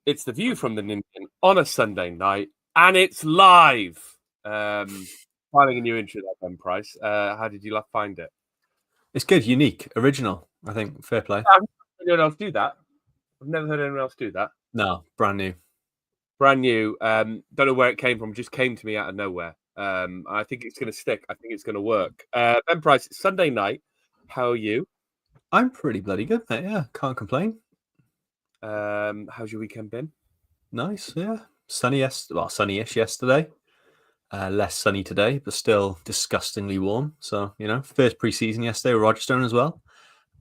It's the view from the Ninian on a Sunday night, and it's live. Finding a new intro there, Ben Price. How did you find it? It's good, unique, original. I think fair play. I've never heard anyone else do that. I've never heard anyone else do that. No, brand new. Brand new. Don't know where it came from. Just came to me out of nowhere. I think it's going to stick. I think it's going to work. Ben Price, it's Sunday night. How are you? I'm pretty bloody good, mate. Yeah, can't complain. How's your weekend been? Nice, yeah. Sunny-ish yesterday. Less sunny today, but still disgustingly warm. So, first preseason yesterday with Rogerstone as well.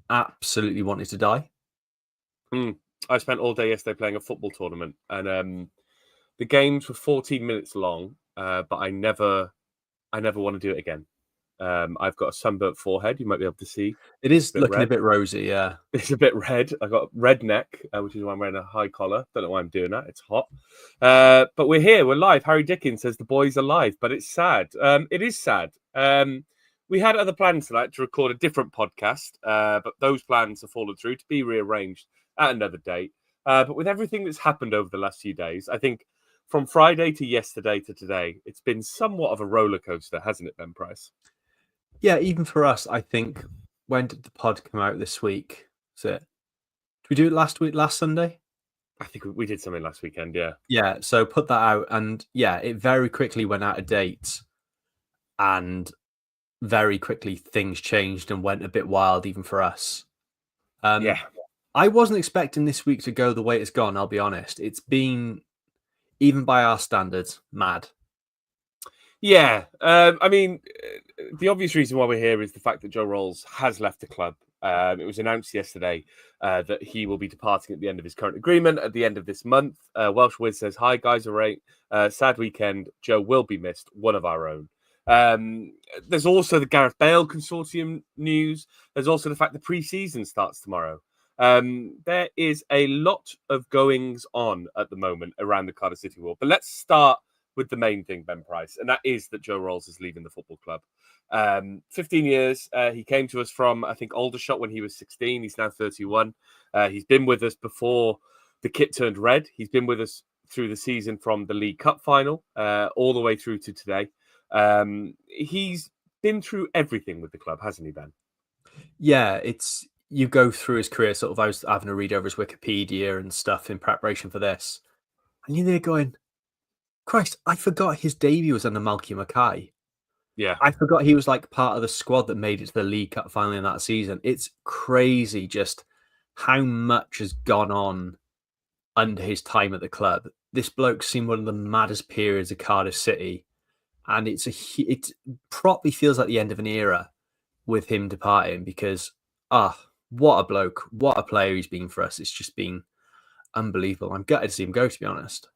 Absolutely wanted to die. I spent all day yesterday playing a football tournament, and the games were 14 minutes long, but I never want to do it again. I've got a sunburnt forehead. You might be able to see. It is looking a bit rosy, yeah. It's a bit red. I've got red neck, which is why I'm wearing a high collar. Don't know why I'm doing that. It's hot. But we're here. We're live. Harry Dickens says the boys are live, but it's sad. It is sad. We had other plans tonight to record a different podcast, but those plans have fallen through to be rearranged at another date. But with everything that's happened over the last few days, I think from Friday to yesterday to today, it's been somewhat of a roller coaster, hasn't it, Ben Price? Yeah, even for us, I think. When did the pod come out this week? Did we do it last Sunday? I think we did something last weekend, yeah. Yeah, so put that out, and yeah, it very quickly went out of date, and very quickly things changed and went a bit wild, even for us. Yeah. I wasn't expecting this week to go the way it's gone, I'll be honest. It's been, even by our standards, mad. Yeah, I mean, the obvious reason why we're here is the fact that Joe Ralls has left the club. It was announced yesterday that he will be departing at the end of his current agreement at the end of this month. Welsh Wiz says, "Hi guys, sad weekend. Joe will be missed. One of our own." There's also the Gareth Bale consortium news. There's also the fact the preseason starts tomorrow. There is a lot of goings on at the moment around the Cardiff City world. But let's start with the main thing, Ben Price, and that is that Joe Ralls is leaving the football club. 15 years. He came to us from, I think, Aldershot when he was 16. He's now 31. He's been with us before the kit turned red. He's been with us through the season from the League Cup final all the way through to today. He's been through everything with the club, hasn't he, Ben? Yeah, you go through his career. Sort of, I was having a read over his Wikipedia and stuff in preparation for this, and you're there going, Christ, I forgot his debut was under Malky Mackay. Yeah. I forgot he was like part of the squad that made it to the League Cup final in that season. It's crazy just how much has gone on under his time at the club. This bloke's seen one of the maddest periods of Cardiff City, and it probably feels like the end of an era with him departing because, what a bloke, what a player he's been for us. It's just been unbelievable. I'm gutted to see him go, to be honest.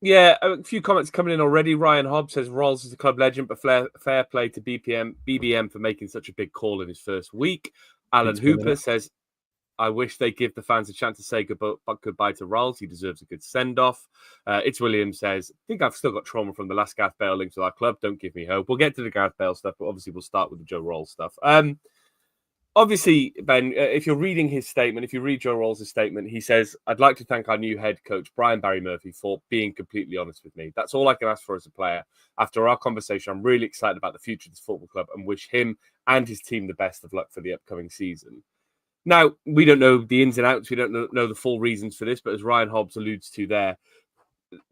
Yeah, a few comments coming in already. Ryan Hobbs says Ralls is a club legend, but fair play to BBM for making such a big call in his first week. Alan Hooper says, I wish they give the fans a chance to say goodbye to Ralls. He deserves a good send-off. It's William says, I think I've still got trauma from the last Gareth Bale links with our club. Don't give me hope. We'll get to the Gareth Bale stuff, but obviously we'll start with the Joe Ralls stuff. Obviously, Ben, if you're reading his statement, if you read Joe Ralls' statement, he says, I'd like to thank our new head coach, Brian Barry Murphy, for being completely honest with me. That's all I can ask for as a player. After our conversation, I'm really excited about the future of this football club and wish him and his team the best of luck for the upcoming season. Now, we don't know the ins and outs. We don't know the full reasons for this, but as Ryan Hobbs alludes to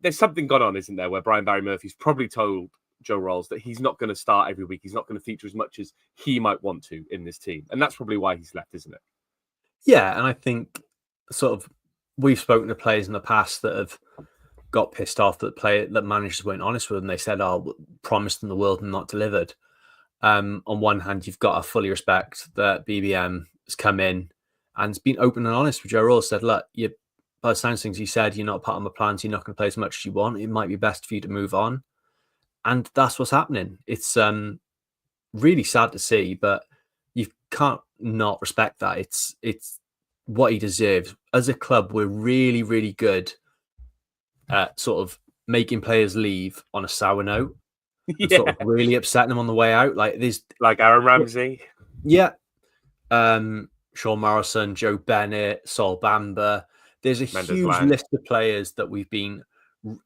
there's something gone on, isn't there, where Brian Barry Murphy's probably told Joe Ralls that he's not going to start every week. He's not going to feature as much as he might want to in this team. And that's probably why he's left, isn't it? Yeah, and I think sort of we've spoken to players in the past that have got pissed off that managers weren't honest with them. They said, promised them the world and not delivered. On one hand, you've got to fully respect that BBM has come in and has been open and honest with Joe Ralls. Said, look, by the sounds of things he said, you're not part of my plans. You're not going to play as much as you want. It might be best for you to move on. And that's what's happening. It's really sad to see, but you can't not respect that. It's what he deserves. As a club, we're really, really good at sort of making players leave on a sour note. Yeah. Sort of really upsetting them on the way out. Like Aaron Ramsey. Yeah. Sean Morrison, Joe Bennett, Sol Bamba. There's a Mendes huge Lang. list of players that we've been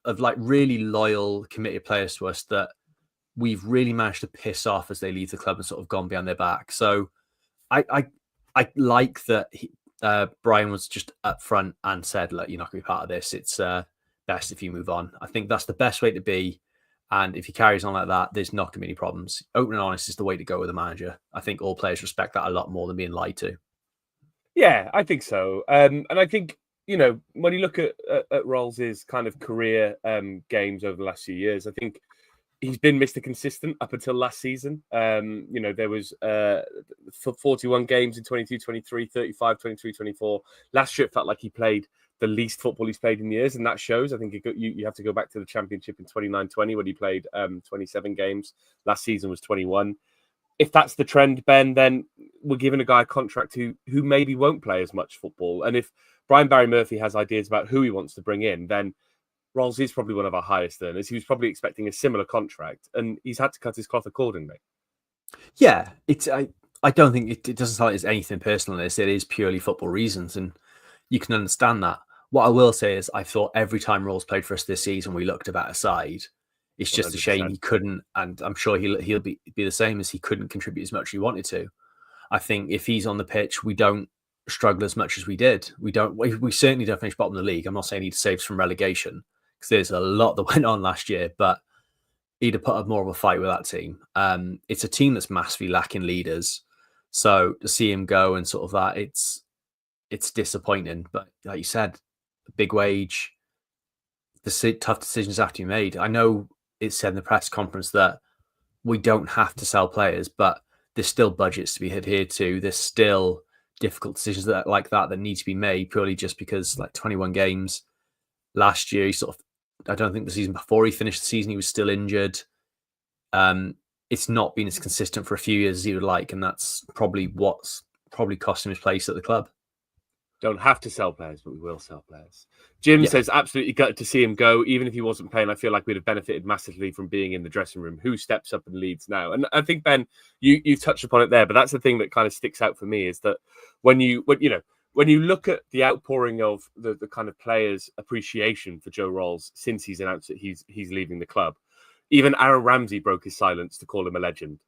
of like really loyal, committed players to us that we've really managed to piss off as they leave the club and sort of gone behind their back. So I like that Brian was just upfront and said, "Look, you're not going to be part of this. It's best if you move on." I think that's the best way to be. And if he carries on like that, there's not going to be any problems. Open and honest is the way to go with a manager. I think all players respect that a lot more than being lied to. Yeah, I think so. And I think, when you look at Ralls' kind of career games over the last few years, I think he's been Mr. Consistent up until last season. There was 41 games in 22-23, 35, 23-24. Last year, it felt like he played the least football he's played in years, and that shows. I think you have to go back to the Championship in 29-20 when he played 27 games. Last season was 21. If that's the trend, Ben, then we're giving a guy a contract who maybe won't play as much football. And if Brian Barry Murphy has ideas about who he wants to bring in, then Rolls is probably one of our highest earners. He was probably expecting a similar contract, and he's had to cut his cloth accordingly. Yeah, I don't think it doesn't sound like it's anything personal in this. It is purely football reasons, and you can understand that. What I will say is I thought every time Rolls played for us this season, we looked about aside. It's just 100%. A shame he couldn't, and I'm sure he'll be the same as he couldn't contribute as much as he wanted to. I think if he's on the pitch, we don't struggle as much as we did. We certainly don't finish bottom of the league. I'm not saying he'd save us from relegation because there's a lot that went on last year, but he'd have put up more of a fight with that team. It's a team that's massively lacking leaders. So to see him go and sort of that, it's disappointing. But like you said, big wage, the tough decisions have to be made. I know it said in the press conference that we don't have to sell players, but there's still budgets to be adhered to. There's still difficult decisions that need to be made purely just because 21 games last year, I don't think the season before he finished the season, he was still injured. It's not been as consistent for a few years as he would like, and that's probably what's cost him his place at the club. Don't have to sell players, but we will sell players. Jim says, absolutely gutted to see him go. Even if he wasn't playing, I feel like we'd have benefited massively from being in the dressing room. Who steps up and leads now? And I think, Ben, you touched upon it there, but that's the thing that kind of sticks out for me is that when you look at the outpouring of the kind of players' appreciation for Joe Ralls since he's announced that he's leaving the club, even Aaron Ramsey broke his silence to call him a legend,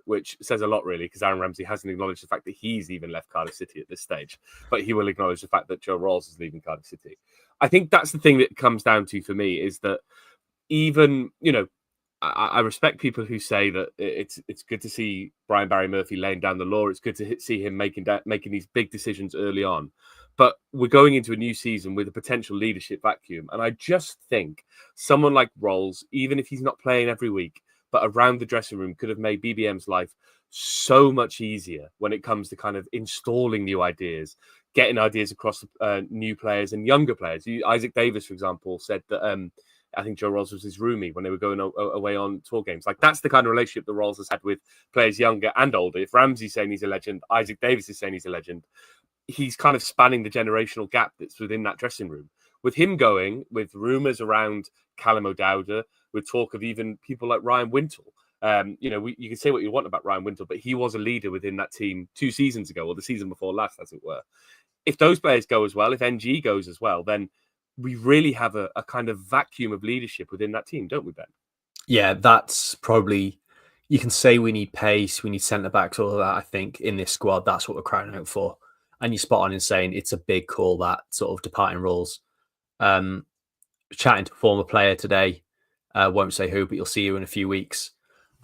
which says a lot, really, because Aaron Ramsey hasn't acknowledged the fact that he's even left Cardiff City at this stage, but he will acknowledge the fact that Joe Ralls is leaving Cardiff City. I think that's the thing that it comes down to for me is that even, I respect people who say that it's good to see Brian Barry Murphy laying down the law. It's good to see him making these big decisions early on. But we're going into a new season with a potential leadership vacuum. And I just think someone like Rolls, even if he's not playing every week, but around the dressing room, could have made BBM's life so much easier when it comes to kind of installing new ideas, getting ideas across new players and younger players. Isaac Davis, for example, said that I think Joe Ralls was his roomie when they were going away on tour games. That's the kind of relationship that Ralls has had with players younger and older. If Ramsey's saying he's a legend, Isaac Davis is saying he's a legend. He's kind of spanning the generational gap that's within that dressing room. With him going, with rumours around Callum O'Dowda, with talk of even people like Ryan Wintle. You can say what you want about Ryan Wintle, but he was a leader within that team 2 seasons ago, or the season before last, as it were. If those players go as well, if NG goes as well, then we really have a kind of vacuum of leadership within that team, don't we, Ben? Yeah, that's probably... You can say we need pace, we need centre-backs, all of that. I think in this squad, that's what we're crying out for. And you're spot on in saying it's a big call, that sort of departing Rolls. Chatting to a former player today, won't say who, but you'll see you in a few weeks,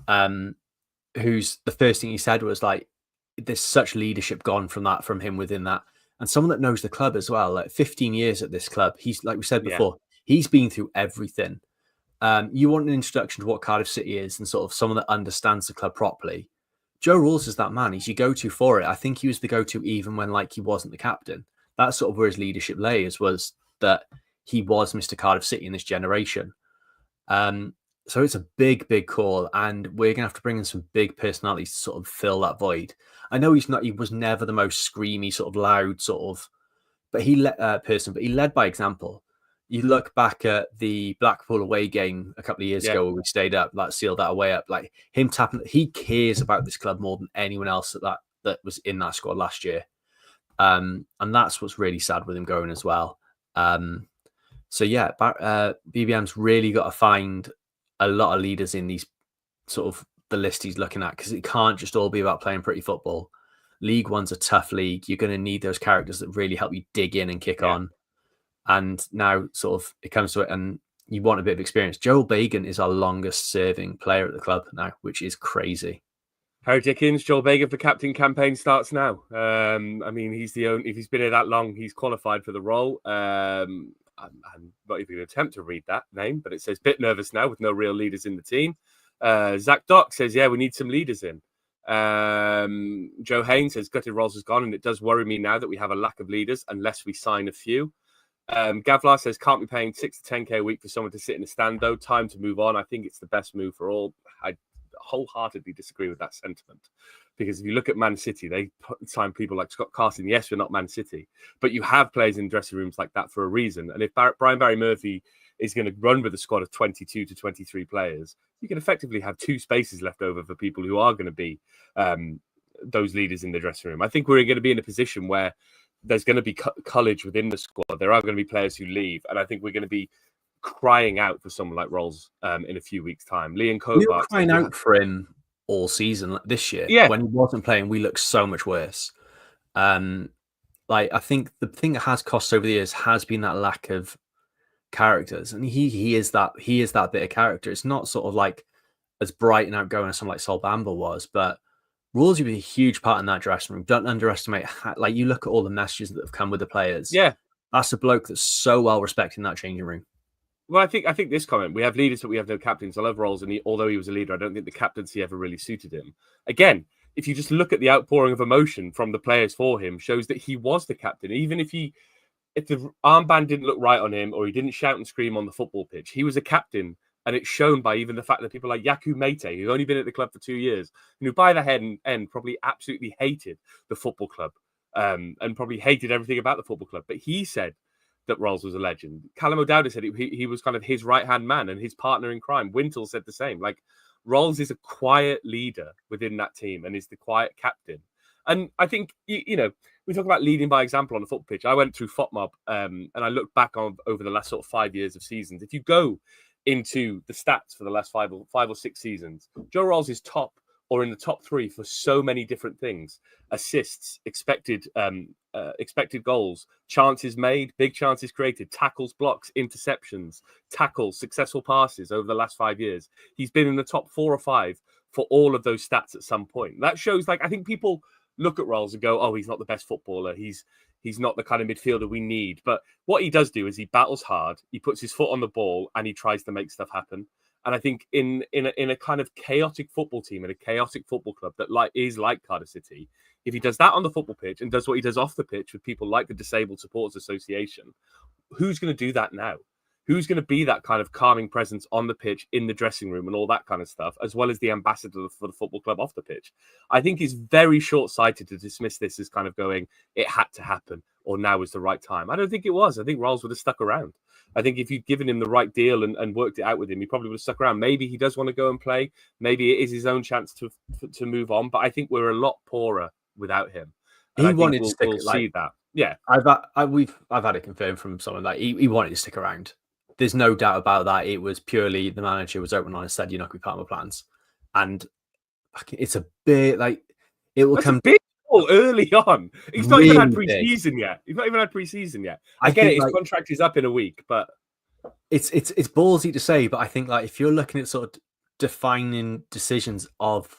who's the first thing he said was there's such leadership gone from him within that. And someone that knows the club as well, 15 years at this club. He's, like we said before, he's been through everything. You want an introduction to what Cardiff City is and sort of someone that understands the club properly. Joe Ralls is that man. He's your go-to for it. I think he was the go-to even when he wasn't the captain. That's sort of where his leadership lays, was that he was Mr. Cardiff City in this generation. So it's a big, big call, and we're going to have to bring in some big personalities to sort of fill that void. I know he was never the most screamy, sort of loud, but he led by example. You look back at the Blackpool away game a couple of years ago where we stayed up, sealed that away up, him tapping. He cares about this club more than anyone else that was in that squad last year. And that's what's really sad with him going as well. So yeah, BBM's really got to find a lot of leaders in these sort of the list he's looking at, because it can't just all be about playing pretty football. League One's a tough league. You're going to need those characters that really help you dig in and kick on. And now sort of it comes to it, and you want a bit of experience. Joel Bagan is our longest serving player at the club now, which is crazy. Harry Dickens, Joel Bagan for captain campaign starts now. I mean, he's the only, if he's been here that long, he's qualified for the role. I'm not even going to attempt to read that name, but it says bit nervous now with no real leaders in the team. Zach Dock says, yeah, we need some leaders in. Joe Haynes says, gutted Rolls is gone, and it does worry me now that we have a lack of leaders unless we sign a few. Gavlar says, can't be paying 6 to 10k a week for someone to sit in a stand, though. Time to move on. I think it's the best move for all. I wholeheartedly disagree with that sentiment, because if you look at Man City, they sign people like Scott Carson. Yes, we're not Man City, but you have players in dressing rooms like that for a reason. And if Brian Barry Murphy is going to run with a squad of 22 to 23 players, you can effectively have 2 spaces left over for people who are going to be those leaders in the dressing room. I think we're going to be in a position where there's going to be college within the squad. There are going to be players who leave, and I think we're going to be crying out for someone like Rolls in a few weeks' time. Liam Cobart, we were crying out for him all season this year. Yeah, when he wasn't playing, we looked so much worse. I think the thing that has cost over the years has been that lack of characters, and he is that bit of character. It's not sort of like as bright and outgoing as someone like Sol Bamba was, but Rolls will be a huge part in that dressing room. Don't underestimate like you look at all the messages that have come with the players. Yeah, that's a bloke that's so well respected in that changing room. Well, I think this comment, we have leaders, but we have no captains. I love Rolls, and although he was a leader, I don't think the captaincy ever really suited him. Again, if you just look at the outpouring of emotion from the players for him, shows that he was the captain. Even if the armband didn't look right on him, or he didn't shout and scream on the football pitch, he was a captain, and it's shown by even the fact that people like Yaku Mete, who've only been at the club for 2 years, and who by the end probably absolutely hated the football club, and probably hated everything about the football club, but he said that Rolls was a legend. Callum O'Dowda said he was kind of his right-hand man and his partner in crime. Wintle said the same. Like, Rolls is a quiet leader within that team and is the quiet captain. And I think, we talk about leading by example on the football pitch. I went through FOTMOB and I looked back on over the last sort of 5 years of seasons. If you go into the stats for the last five or six seasons, Joe Ralls is top or in the top 3 for so many different things: assists, expected goals, chances made, big chances created, tackles, blocks, interceptions, tackles, successful passes over the last 5 years. He's been in the top 4 or 5 for all of those stats at some point. That shows, I think people look at Rolls and go, oh, he's not the best footballer. He's not the kind of midfielder we need. But what he does do is he battles hard, he puts his foot on the ball, and he tries to make stuff happen. And I think in a kind of chaotic football team, in a chaotic football club that is like Cardiff City, if he does that on the football pitch and does what he does off the pitch with people like the Disabled Supporters Association, who's going to do that now? Who's going to be that kind of calming presence on the pitch, in the dressing room, and all that kind of stuff, as well as the ambassador for the football club off the pitch? I think he's very short-sighted to dismiss this as kind of going, it had to happen, or now is the right time. I don't think it was. I think Rolls would have stuck around. I think if you'd given him the right deal and worked it out with him, he probably would have stuck around. Maybe he does want to go and play. Maybe it is his own chance to move on. But I think we're a lot poorer without him. And he wanted to stick. We'll see that. Yeah, I've had it confirmed from someone that he wanted to stick around. There's no doubt about that. It was purely the manager was open on and said, "You're not going to be part of my plans." And it's a bit it will come. Early on. He's not even had pre-season yet. I get it. His contract is up in a week, but it's ballsy to say. But I think if you're looking at sort of defining decisions of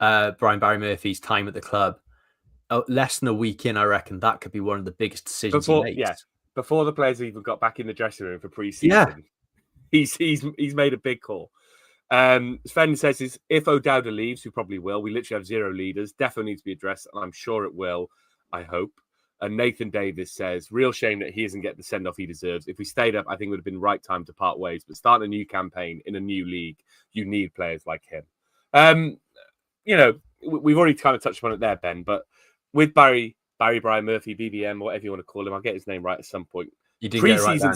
Brian Barry Murphy's time at the club, less than a week in, I reckon that could be one of the biggest decisions he makes. Yeah, before the players even got back in the dressing room for pre-season, he's made a big call. Sven says, if O'Dowda leaves, who probably will, we literally have 0 leaders. Definitely needs to be addressed, and I'm sure it will. I hope. And Nathan Davis says, real shame that he doesn't get the send-off he deserves. If we stayed up, I think it would have been right time to part ways. But starting a new campaign in a new league, you need players like him. We've already kind of touched upon it there, Ben. But with Barry Brian Murphy, BBM, whatever you want to call him, I'll get his name right at some point. You didn't get it right then.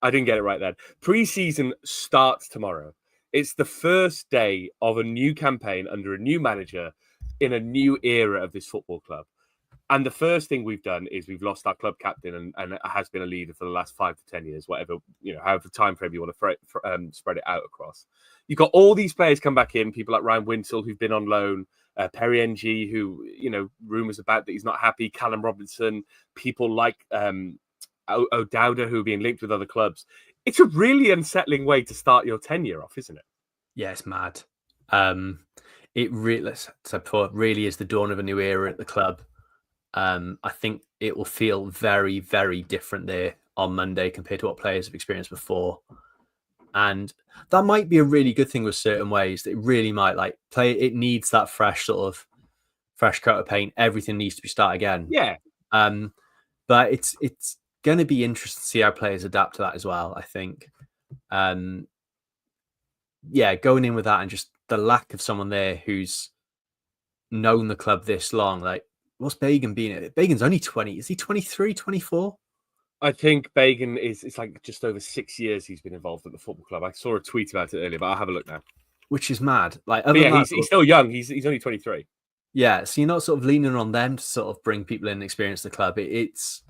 I didn't get it right then. Pre-season starts tomorrow. It's the first day of a new campaign under a new manager in a new era of this football club. And the first thing we've done is we've lost our club captain and it has been a leader for the last 5 to 10 years, whatever, however time frame you want to spread it out across. You've got all these players come back in, people like Ryan Winsell, who've been on loan, Perry NG, who, rumours about that he's not happy, Callum Robinson, people like O'Dowda, who are being linked with other clubs. It's a really unsettling way to start your tenure off, isn't it? Yeah, it's mad. It really is the dawn of a new era at the club. I think it will feel very, very different there on Monday compared to what players have experienced before. And that might be a really good thing with certain ways. That it really might it needs that fresh coat of paint. Everything needs to be start again. Yeah. But it's going to be interesting to see how players adapt to that as well, I think. Going in with that and just the lack of someone there who's known the club this long, what's Bagan being at? Bagan's only 20. Is he 23, 24? I think Bagan it's like just over 6 years he's been involved at the football club. I saw a tweet about it earlier, but I'll have a look now. Which is mad. He's still young. He's only 23. Yeah, so you're not sort of leaning on them to sort of bring people in and experience the club. It's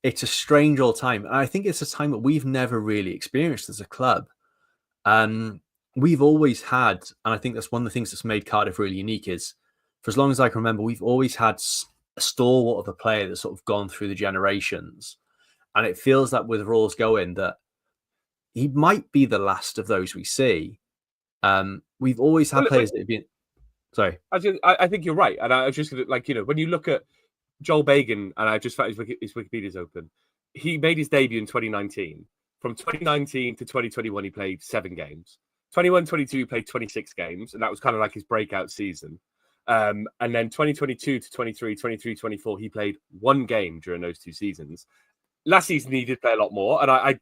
a strange old time. And I think it's a time that we've never really experienced as a club. We've always had, and I think that's one of the things that's made Cardiff really unique is, for as long as I can remember, we've always had a stalwart of a player that's sort of gone through the generations. And it feels that with Rawls going, that he might be the last of those we see. We've always had players that have been... Sorry. I think you're right. And I was just going to, when you look at Joel Bagan, and I just found his Wikipedia's open, he made his debut in 2019. From 2019 to 2021, he played 7 games. 21-22, he played 26 games, and that was kind of like his breakout season. And then 2022 to 23-24, he played 1 game during those 2 seasons. Last season, he did play a lot more, and I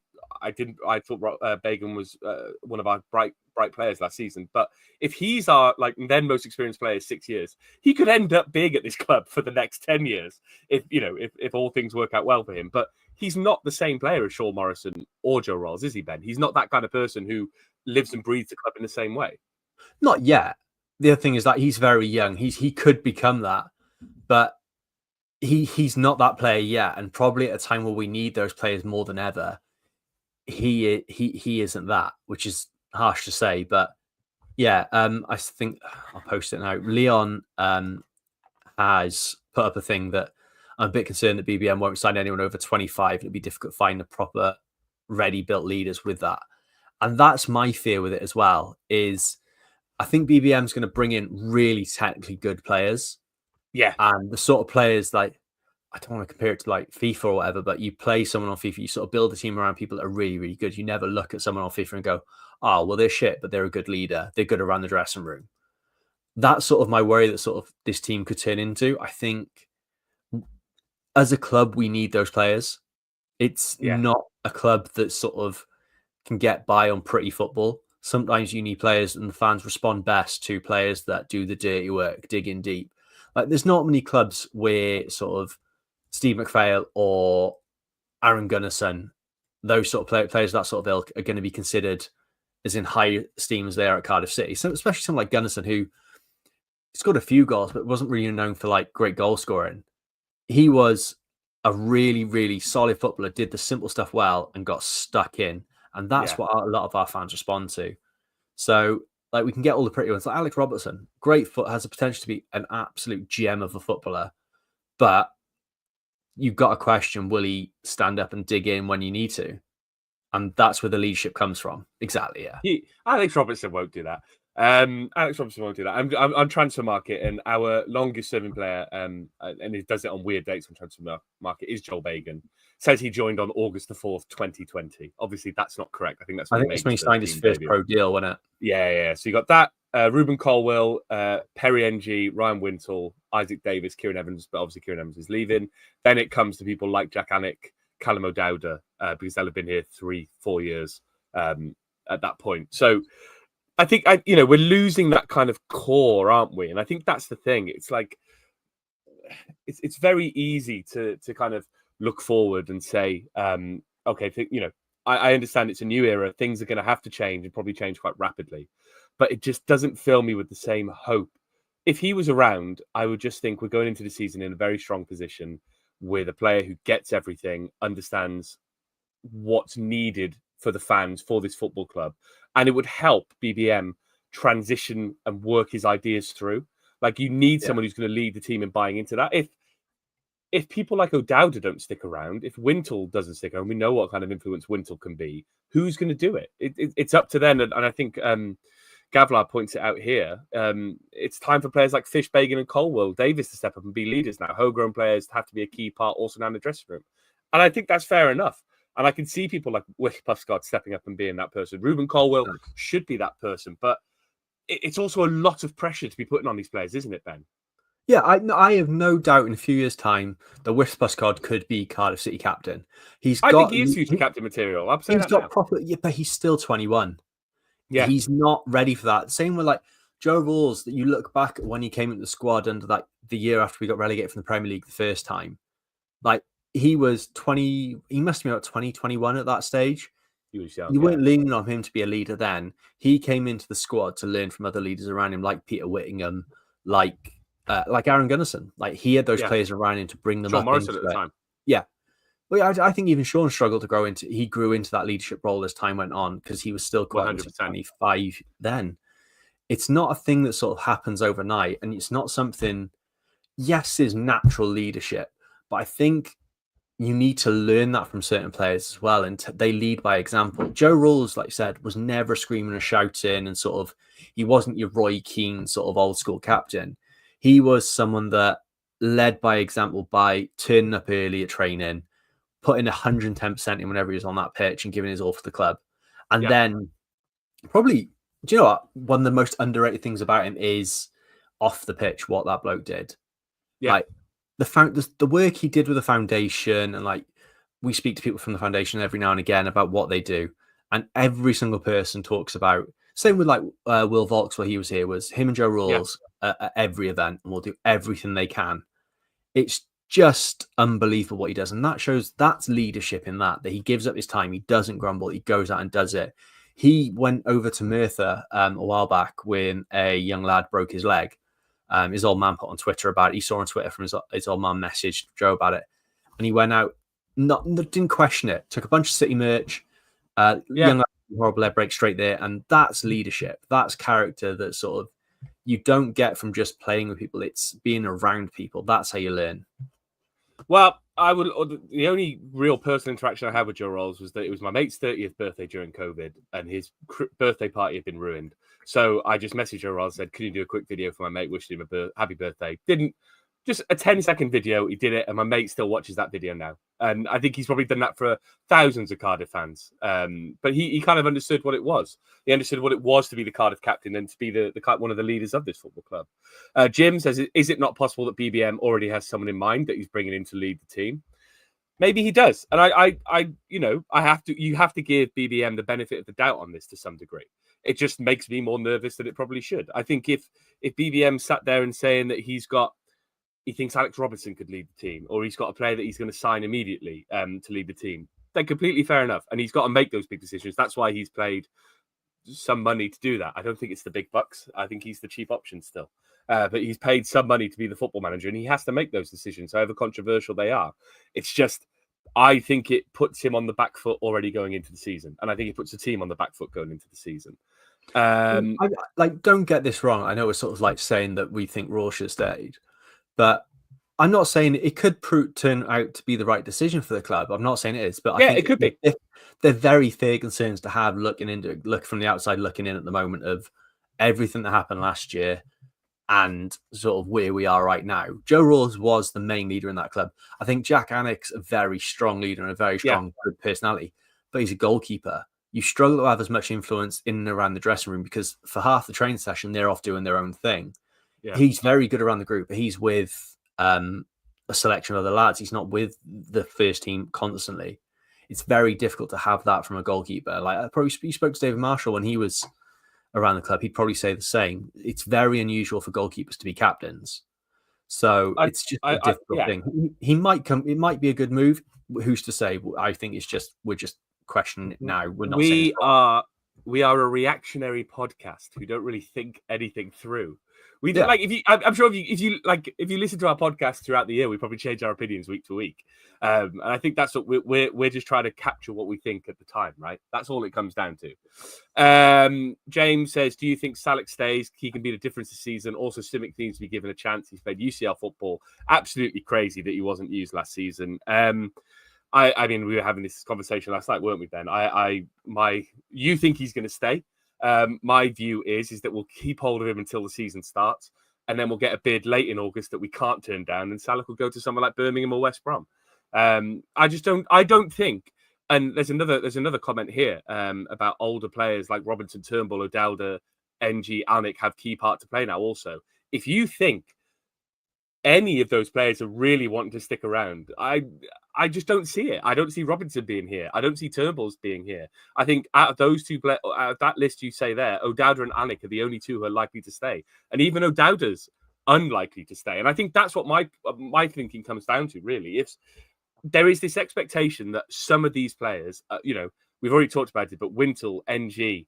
thought Bagan was one of our bright players last season. But if he's our then most experienced player 6 years, he could end up big at this club for the next 10 years if all things work out well for him. But he's not the same player as Sean Morrison or Joe Ralls, is he, Ben? He's not that kind of person who lives and breathes the club in the same way. Not yet. The other thing is that he's very young. He could become that, but he's not that player yet. And probably at a time where we need those players more than ever, he isn't that, which is harsh to say. But yeah, I think I'll post it now. Leon has put up a thing that I'm a bit concerned that BBM won't sign anyone over 25. It'll be difficult to find the proper ready-built leaders with that. And that's my fear with it as well, is I think BBM's going to bring in really technically good players. Yeah. And the sort of players I don't want to compare it to FIFA or whatever, but you play someone on FIFA, you sort of build a team around people that are really, really good. You never look at someone on FIFA and go, oh, well, they're shit, but they're a good leader. They're good around the dressing room. That's sort of my worry that sort of this team could turn into. I think as a club, we need those players. It's not a club that sort of can get by on pretty football. Sometimes you need players, and the fans respond best to players that do the dirty work, dig in deep. There's not many clubs where sort of Steve McPhail or Aaron Gunnarsson, those sort of players, that sort of ilk, are going to be considered as in high esteem as they are at Cardiff City. So especially someone like Gunnarsson, who scored a few goals, but wasn't really known for great goal scoring. He was a really, really solid footballer, did the simple stuff well, and got stuck in. And that's what a lot of our fans respond to. So, we can get all the pretty ones. Like Alex Robertson, great foot, has the potential to be an absolute gem of a footballer. But you've got to question, will he stand up and dig in when you need to? And that's where the leadership comes from. Exactly, yeah. Alex Robertson won't do that. Alex Robertson won't do that. I'm transfer market, and our longest serving player, and he does it on weird dates on transfer market, is Joel Bagan. Says he joined on August the 4th, 2020. Obviously, that's not correct. I think that's when he signed his first pro deal, wasn't it? Yeah. So you got that. Ruben Colwell, Perry NG, Ryan Wintle, Isaac Davis, Kieran Evans, but obviously Kieran Evans is leaving. Then it comes to people like Jack Anick, Callum O'Dowda, because they'll have been here 3-4 years at that point. So I think we're losing that kind of core, aren't we? And I think that's the thing. It's it's very easy to kind of look forward and say, okay, I understand it's a new era. Things are going to have to change and probably change quite rapidly. But it just doesn't fill me with the same hope if he was around, I would just think we're going into the season in a very strong position with a player who gets everything, understands what's needed for the fans, for this football club. And it would help BBM transition and work his ideas through. Like, you need someone who's going to lead the team in buying into that. If people like O'Dowda don't stick around, if Wintle doesn't stick around, we know what kind of influence Wintle can be. Who's going to do it? It's up to them. And I think Gavlar points it out here. It's time for players like Fish, Bagan and Colwell Davis to step up and be leaders now. Homegrown players have to be a key part also now in the dressing room. And I think that's fair enough. And I can see people like Wick Puffscott stepping up and being that person. Ruben Colwell should be that person. But it's also a lot of pressure to be putting on these players, isn't it, Ben? Yeah, I have no doubt in a few years' time the Wispuskod could be Cardiff City captain. I think he is future captain material. I'm saying he's got proper, but he's still 21. Yeah, he's not ready for that. Same with like Joe Ralls. That you look back at when he came into the squad under the year after we got relegated from the Premier League the first time. Like, he was 20. He must have been about 20, 21 at that stage. He was young, you weren't leaning on him to be a leader then. He came into the squad to learn from other leaders around him, like Peter Whittingham, like Aaron Gunnarsson. Like, he had those players around him to bring them Sean up Morrison into at the time. Yeah. Well, I think even Sean struggled to grow into. He grew into that leadership role as time went on because he was still quite 25 then. It's not a thing that sort of happens overnight, and it's not something. Yes, there's natural leadership, but I think you need to learn that from certain players as well, and they lead by example. Joe Ralls, like you said, was never screaming and shouting, and sort of he wasn't your Roy Keane sort of old school captain. He was someone that led by example by turning up early at training, putting 110% in whenever he was on that pitch and giving his all for the club. And then probably, do you know what? One of the most underrated things about him is off the pitch, what that bloke did. Yeah. Like the work he did with the foundation, and like we speak to people from the foundation every now and again about what they do. And every single person talks about, same with like Will Volks, where he was here, was him and Joe Ralls at every event, and will do everything they can. It's just unbelievable what he does. And that shows that's leadership in that he gives up his time. He doesn't grumble. He goes out and does it. He went over to Merthyr a while back when a young lad broke his leg. His old man put on Twitter about it. He saw on Twitter from his old man messaged Joe about it. And he went out, didn't question it. Took a bunch of City merch. Young lad, horrible leg break straight there. And that's leadership. That's character that sort of you don't get from just playing with people. It's being around people. That's how you learn. Well, the only real personal interaction I had with Joe Ralls was that it was my mate's 30th birthday during COVID, and his birthday party had been ruined. So I just messaged Joe Ralls, said, "Can you do a quick video for my mate, wishing him a happy birthday?" Just a 10-second video. He did it, and my mate still watches that video now. And I think he's probably done that for thousands of Cardiff fans. But he kind of understood what it was. He understood what it was to be the Cardiff captain and to be the one of the leaders of this football club. Jim says, "Is it not possible that BBM already has someone in mind that he's bringing in to lead the team?" Maybe he does, and you have to give BBM the benefit of the doubt on this to some degree. It just makes me more nervous than it probably should. I think if BBM sat there and saying that he thinks Alex Robertson could lead the team, or he's got a player that he's going to sign immediately to lead the team, then completely fair enough. And he's got to make those big decisions. That's why he's paid some money to do that. I don't think it's the big bucks. I think he's the cheap option still. But he's paid some money to be the football manager, and he has to make those decisions, however controversial they are. It's just, I think it puts him on the back foot already going into the season. And I think it puts the team on the back foot going into the season. Don't get this wrong. I know it's sort of like saying that we think Raw should have stayed, but I'm not saying it could turn out to be the right decision for the club. I'm not saying it is, but I think it could be. They're very fair concerns to have look from the outside looking in at the moment of everything that happened last year and sort of where we are right now. Joe Ralls was the main leader in that club. I think Jack Annick's a very strong leader and a very strong good personality, but he's a goalkeeper. You struggle to have as much influence in and around the dressing room because for half the training session, they're off doing their own thing. Yeah. He's very good around the group, but he's with a selection of other lads. He's not with the first team constantly. It's very difficult to have that from a goalkeeper. Like, I probably spoke to David Marshall when he was around the club. He'd probably say the same. It's very unusual for goalkeepers to be captains. So it's just a difficult thing. He might come. It might be a good move. Who's to say? I think we're just questioning it now. We're not. We are a reactionary podcast who don't really think anything through. We do, like, I'm sure if you listen to our podcast throughout the year, we probably change our opinions week to week. And I think that's what we're just trying to capture what we think at the time, right? That's all it comes down to. James says, do you think Salek stays? He can be the difference this season. Also, Simic needs to be given a chance. He's played UCL football. Absolutely crazy that he wasn't used last season. I mean, we were having this conversation last night, weren't we, Ben? You think he's going to stay? My view is that we'll keep hold of him until the season starts, and then we'll get a bid late in August that we can't turn down, and Salek will go to somewhere like Birmingham or West Brom. I don't think. And there's another comment here about older players like Robinson, Turnbull, O'Dowda, NG, Alnwick have key part to play now. Also, if you think any of those players are really wanting to stick around, I just don't see it. I don't see Robinson being here. I don't see Turnbull's being here. I think out of those two, out of that list you say there, O'Dowda and Alnwick are the only two who are likely to stay. And even O'Dowda's unlikely to stay. And I think that's what my thinking comes down to, really. If there is this expectation that some of these players, we've already talked about it, but Wintle, NG,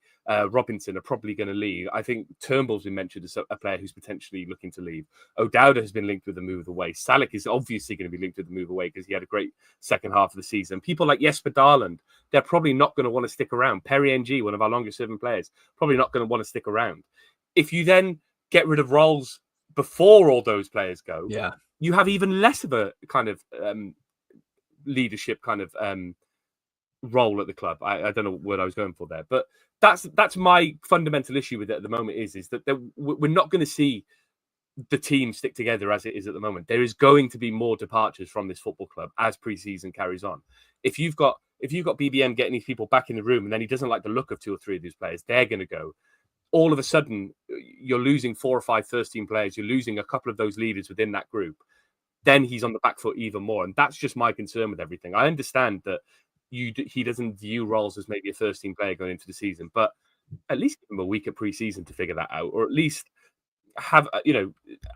Robinson are probably going to leave. I think Turnbull's been mentioned as a player who's potentially looking to leave. O'Dowda has been linked with the move away. Salek is obviously going to be linked with the move away because he had a great second half of the season. People like Jesper Darland, they're probably not going to want to stick around. Perry NG, one of our longest serving players, probably not going to want to stick around. If you then get rid of Ralls before all those players go, you have even less of a kind of leadership kind of role at the club. I don't know what I was going for there, but that's my fundamental issue with it at the moment is that we're not going to see the team stick together as it is at the moment. There is going to be more departures from this football club as pre-season carries on. If you've got BBM getting these people back in the room and then he doesn't like the look of 2 or 3 of these players, they're going to go. All of a sudden, you're losing 4 or 5 first-team players. You're losing a couple of those leaders within that group. Then he's on the back foot even more. And that's just my concern with everything. I understand that he doesn't view Ralls as maybe a first-team player going into the season, but at least give him a week at pre-season to figure that out, or at least have,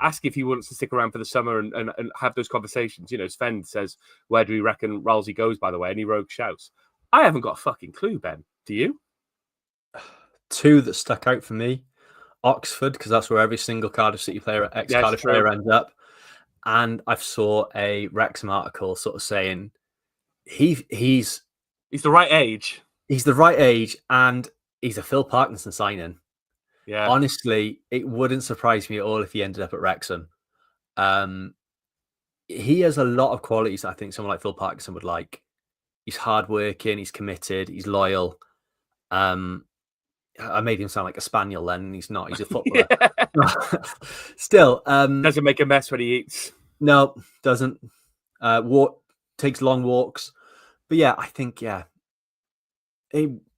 ask if he wants to stick around for the summer and have those conversations. Sven says, where do we reckon Ralsy goes, by the way? Any rogue shouts? I haven't got a fucking clue, Ben. Do you? 2 that stuck out for me. Oxford, because that's where every single Cardiff City player, ex-Cardiff player ends up. And I saw a Wrexham article sort of saying he's the right age. He's the right age, and he's a Phil Parkinson signing. Yeah. Honestly, it wouldn't surprise me at all if he ended up at Wrexham. He has a lot of qualities I think someone like Phil Parkinson would like. He's hardworking, he's committed, he's loyal. I made him sound like a spaniel then, and he's not. He's a footballer. Still. Doesn't make a mess when he eats. No, doesn't. Takes long walks. But yeah, I think,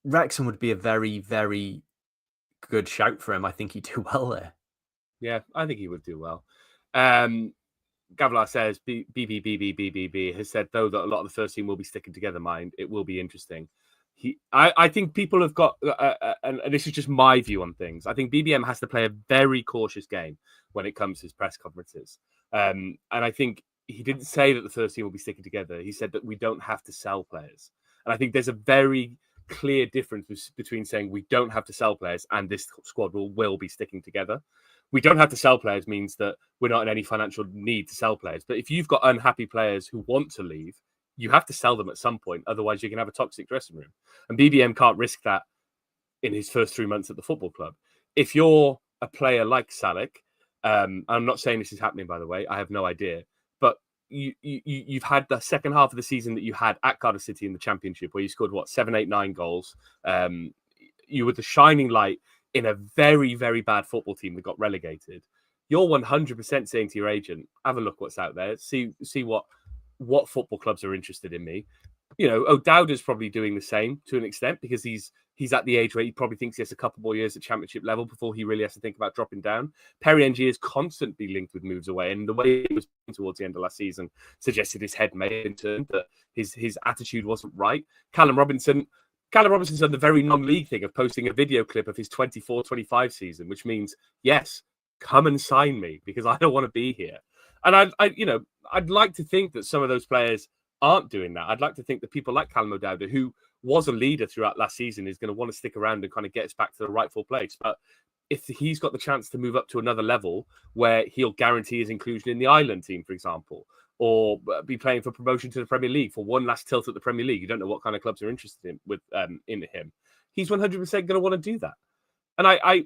Wrexham would be a very, very good shout for him. I think he'd do well there. Yeah, I think he would do well. Gavlar says, BBBBBBB has said, though, that a lot of the first team will be sticking together, mind. It will be interesting. I think people have got, and this is just my view on things, I think BBM has to play a very cautious game when it comes to his press conferences. And I think he didn't say that the first team will be sticking together. He said that we don't have to sell players. And I think there's a very clear difference between saying we don't have to sell players and this squad will be sticking together. We don't have to sell players means that we're not in any financial need to sell players. But if you've got unhappy players who want to leave, you have to sell them at some point. Otherwise, you can have a toxic dressing room. And BBM can't risk that in his first 3 months at the football club. If you're a player like Salek, I'm not saying this is happening, by the way. I have no idea. But you've had the second half of the season that you had at Cardiff City in the Championship, where you scored, 7, 8, 9 goals. You were the shining light in a very, very bad football team that got relegated. You're 100% saying to your agent, have a look what's out there. See what football clubs are interested in me. O'Dowda's probably doing the same to an extent because he's at the age where he probably thinks he has a couple more years at Championship level before he really has to think about dropping down. Perry NG is constantly linked with moves away, and the way he was towards the end of last season suggested his head may have been turned, that his attitude wasn't right. Callum Robinson's done the very non-league thing of posting a video clip of his 24-25 season, which means, yes, come and sign me because I don't want to be here. And I'd like to think that some of those players aren't doing that. I'd like to think that people like Callum O'Dowda, who was a leader throughout last season, is going to want to stick around and kind of get us back to the rightful place. But if he's got the chance to move up to another level where he'll guarantee his inclusion in the Island team, for example, or be playing for promotion to the Premier League for one last tilt at the Premier League. You don't know what kind of clubs are interested in him. He's 100% going to want to do that. And I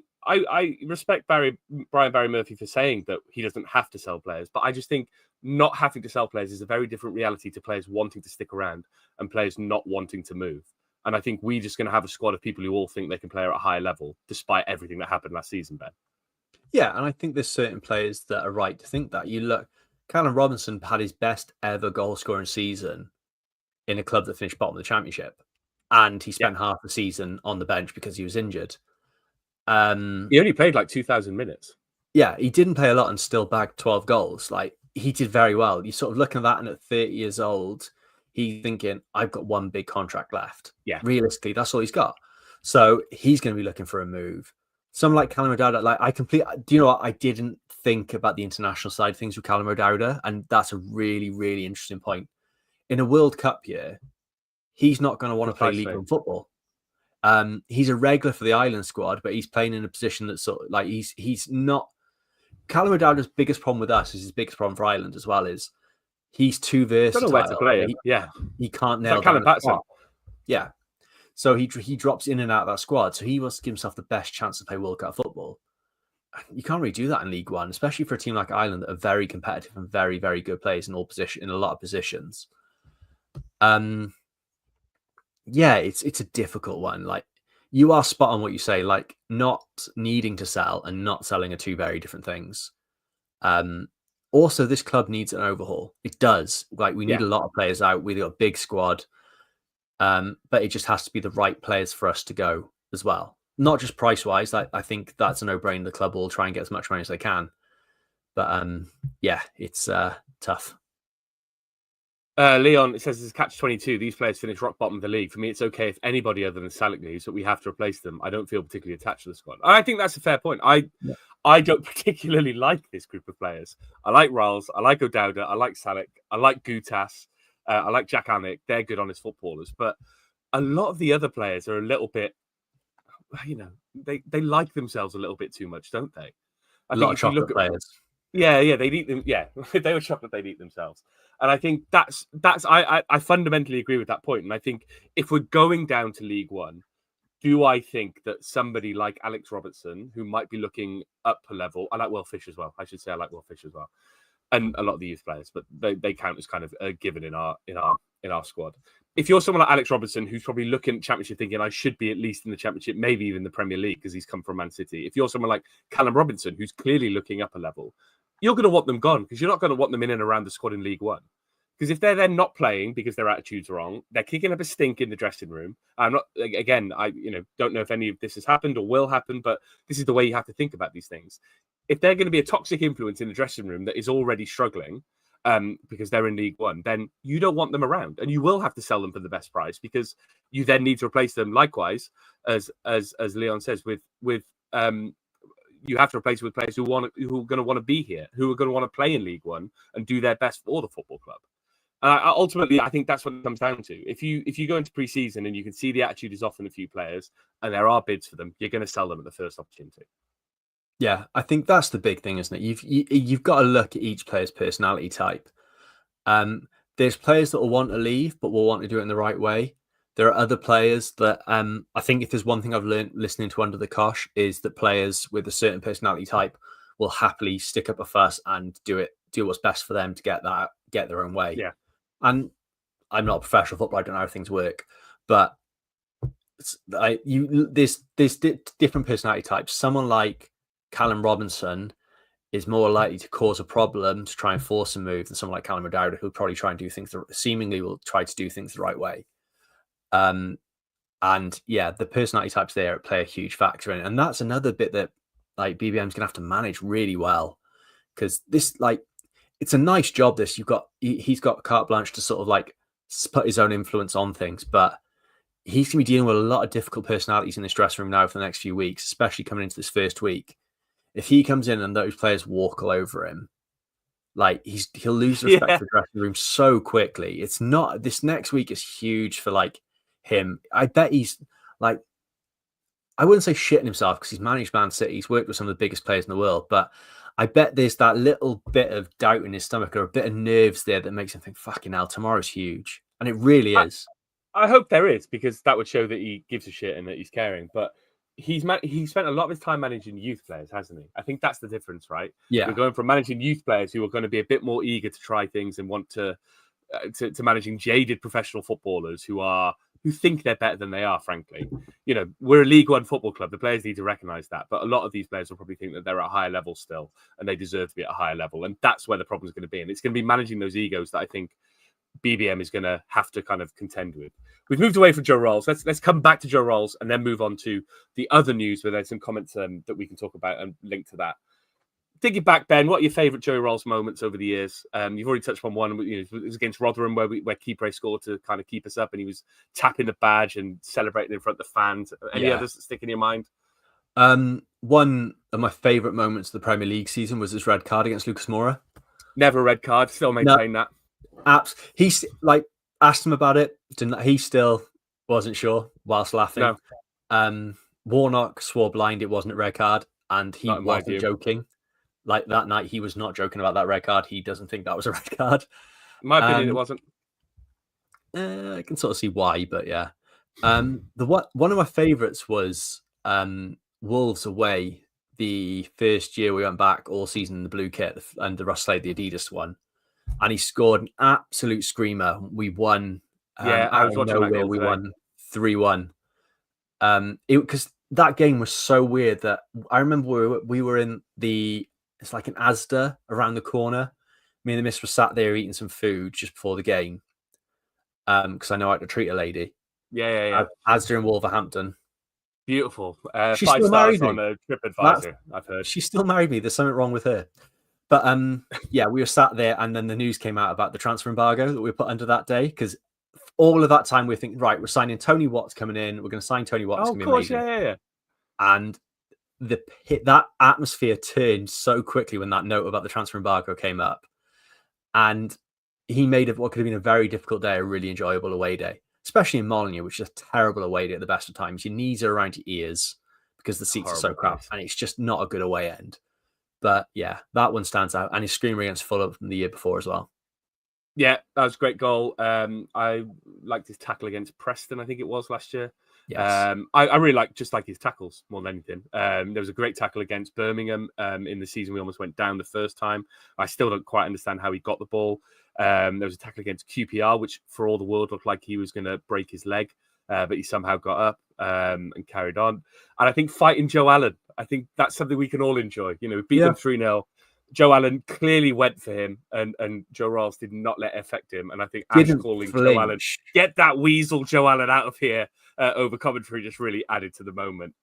respect Brian Barry Murphy for saying that he doesn't have to sell players, but I just think not having to sell players is a very different reality to players wanting to stick around and players not wanting to move. And I think we're just going to have a squad of people who all think they can play at a higher level, despite everything that happened last season, Ben. Yeah, and I think there's certain players that are right to think that. You look, Callum Robinson had his best ever goal scoring season in a club that finished bottom of the Championship, and he spent half the season on the bench because he was injured. He only played like 2,000 minutes. Yeah, he didn't play a lot and still bagged 12 goals. Like, he did very well. You're sort of looking at that, and at 30 years old, he's thinking, I've got one big contract left. Yeah. Realistically, that's all he's got. So he's going to be looking for a move. Someone like Callum O'Dowda, do you know what? I didn't think about the international side of things with Callum O'Dowda, and that's a really, really interesting point. In a World Cup year, he's not going to want to play League One football. He's a regular for the Ireland squad, but he's playing in a position that's sort of like he's not. Callum O'Dowda's biggest problem with us is his biggest problem for Ireland as well is he's too versatile. Don't know where to play him. He can't nail down the spot. Yeah. So he drops in and out of that squad. So he wants to give himself the best chance to play World Cup football. You can't really do that in League One, especially for a team like Ireland that are very competitive and very, very good players in a lot of positions. Yeah, it's a difficult one. Like, you are spot on what you say. Like, not needing to sell and not selling are two very different things. Also, this club needs an overhaul. It does. Like, we need a lot of players out. We've got a big squad. But it just has to be the right players for us to go as well. Not just price-wise. I think that's a no-brainer. The club will try and get as much money as they can. But, yeah, it's tough. Leon, it says it's catch-22. These players finish rock bottom of the league. For me, it's okay if anybody other than Salic leaves, but we have to replace them. I don't feel particularly attached to the squad. I think that's a fair point. I don't particularly like this group of players. I like Ralls. I like O'Dowda. I like Salic. I like Gutas. I like Jack Anick. They're good, honest footballers. But a lot of the other players are a little bit, they like themselves a little bit too much, don't they? A lot of chocolate players. Yeah, they'd eat them. Yeah, they were chocolate, they'd eat themselves. And I think that's I fundamentally agree with that point. And I think if we're going down to League One, do I think that somebody like Alex Robertson, who might be looking up a level, I like Will Fish as well. I should say I like Will Fish as well, and a lot of the youth players, but they count as kind of a given in our squad. If you're someone like Alex Robertson, who's probably looking at Championship thinking I should be at least in the Championship, maybe even the Premier League because he's come from Man City. If you're someone like Callum Robinson, who's clearly looking up a level, you're going to want them gone because you're not going to want them in and around the squad in League One. Because if they're then not playing because their attitude's wrong, they're kicking up a stink in the dressing room. I'm not, again, I don't know if any of this has happened or will happen, but this is the way you have to think about these things. If they're going to be a toxic influence in the dressing room that is already struggling because they're in League One, then you don't want them around, and you will have to sell them for the best price because you then need to replace them. Likewise, as Leon says, with you have to replace it with players who are going to want to be here, who are going to want to play in League One and do their best for the football club. Ultimately, I think that's what it comes down to. If you go into pre-season and you can see the attitude is off in a few players and there are bids for them, you're going to sell them at the first opportunity. Yeah, I think that's the big thing, isn't it? You've got to look at each player's personality type. There's players that will want to leave, but will want to do it in the right way. There are other players that I think if there's one thing I've learned listening to Under the Cosh is that players with a certain personality type will happily stick up a fuss and do what's best for them to get their own way. Yeah. And I'm not a professional footballer, I don't know how things work, but there's different personality types. Someone like Callum Robinson is more likely to cause a problem to try and force a move than someone like Callum O'Dowda, who'll probably try and do things seemingly will try to do things the right way. And yeah, the personality types there play a huge factor in it. And that's another bit that like BBM's gonna have to manage really well. Because this, like, it's a nice job this. He's got carte blanche to sort of like put his own influence on things, but he's gonna be dealing with a lot of difficult personalities in this dressing room now for the next few weeks, especially coming into this first week. If he comes in and those players walk all over him, like he'll lose respect for the dressing room so quickly. It's not, this next week is huge for like him. I bet he's like, I wouldn't say shitting himself because he's managed Man City. He's worked with some of the biggest players in the world, but I bet there's that little bit of doubt in his stomach or a bit of nerves there that makes him think, fucking hell, tomorrow's huge. And it really is. I hope there is, because that would show that he gives a shit and that he's caring. But he's spent a lot of his time managing youth players, hasn't he? I think that's the difference, right? Yeah. We're going from managing youth players who are going to be a bit more eager to try things and want to managing jaded professional footballers who think they're better than they are, frankly. You know, we're a League One football club. The players need to recognise that. But a lot of these players will probably think that they're at a higher level still, and they deserve to be at a higher level. And that's where the problem is going to be. And it's going to be managing those egos that I think BBM is going to have to kind of contend with. We've moved away from Joe Ralls. Let's come back to Joe Ralls and then move on to the other news where there's some comments that we can talk about and link to that. Thinking back, Ben, what are your favourite Joe Ralls moments over the years? You've already touched on one. It was against Rotherham where Kipre scored to kind of keep us up, and he was tapping the badge and celebrating in front of the fans. Any others that stick in your mind? One of my favourite moments of the Premier League season was his red card against Lucas Moura. Never a red card. Still maintain that. He's like, asked him about it. He still wasn't sure whilst laughing. No. Warnock swore blind it wasn't a red card, and he wasn't joking. Like that night, he was not joking about that red card. He doesn't think that was a red card. In my opinion, it wasn't. I can sort of see why, but yeah. One of my favourites was Wolves away. The first year we went back all season in the blue kit, and the Russ played the Adidas one, and he scored an absolute screamer. We won. I was watching that goal. We won 3-1. Because that game was so weird that I remember we were in it's like an Asda around the corner. Me and the miss were sat there eating some food just before the game. Because I know how to treat a lady. Yeah. Asda in Wolverhampton. Beautiful. She 5 still stars married on a TripAdvisor, I've heard. She still married me. There's something wrong with her. But we were sat there, and then the news came out about the transfer embargo that we put under that day, because all of that time we think, right, we're signing Tony Watt's coming in. We're going to sign Tony Watt. Oh, of course, yeah. And that atmosphere turned so quickly when that note about the transfer embargo came up, and he made of what could have been a very difficult day a really enjoyable away day, especially in Molineux, which is a terrible away day at the best of times. Your knees are around your ears because the seats are so crap, and it's just not a good away end. But yeah, that one stands out, and his screamer against Fulham from the year before as well. Yeah, that was a great goal. I liked his tackle against Preston, I think it was last year. Yes. I really like his tackles more than anything. There was a great tackle against Birmingham in the season. We almost went down the first time. I still don't quite understand how he got the ball. There was a tackle against QPR, which for all the world looked like he was going to break his leg, but he somehow got up and carried on. And I think fighting Joe Allen, I think that's something we can all enjoy. You know, we beat them 3-0. Joe Allen clearly went for him, and Joe Ralls did not let it affect him. And I think Ash calling Joe Allen, get that weasel Joe Allen out of here, over commentary just really added to the moment.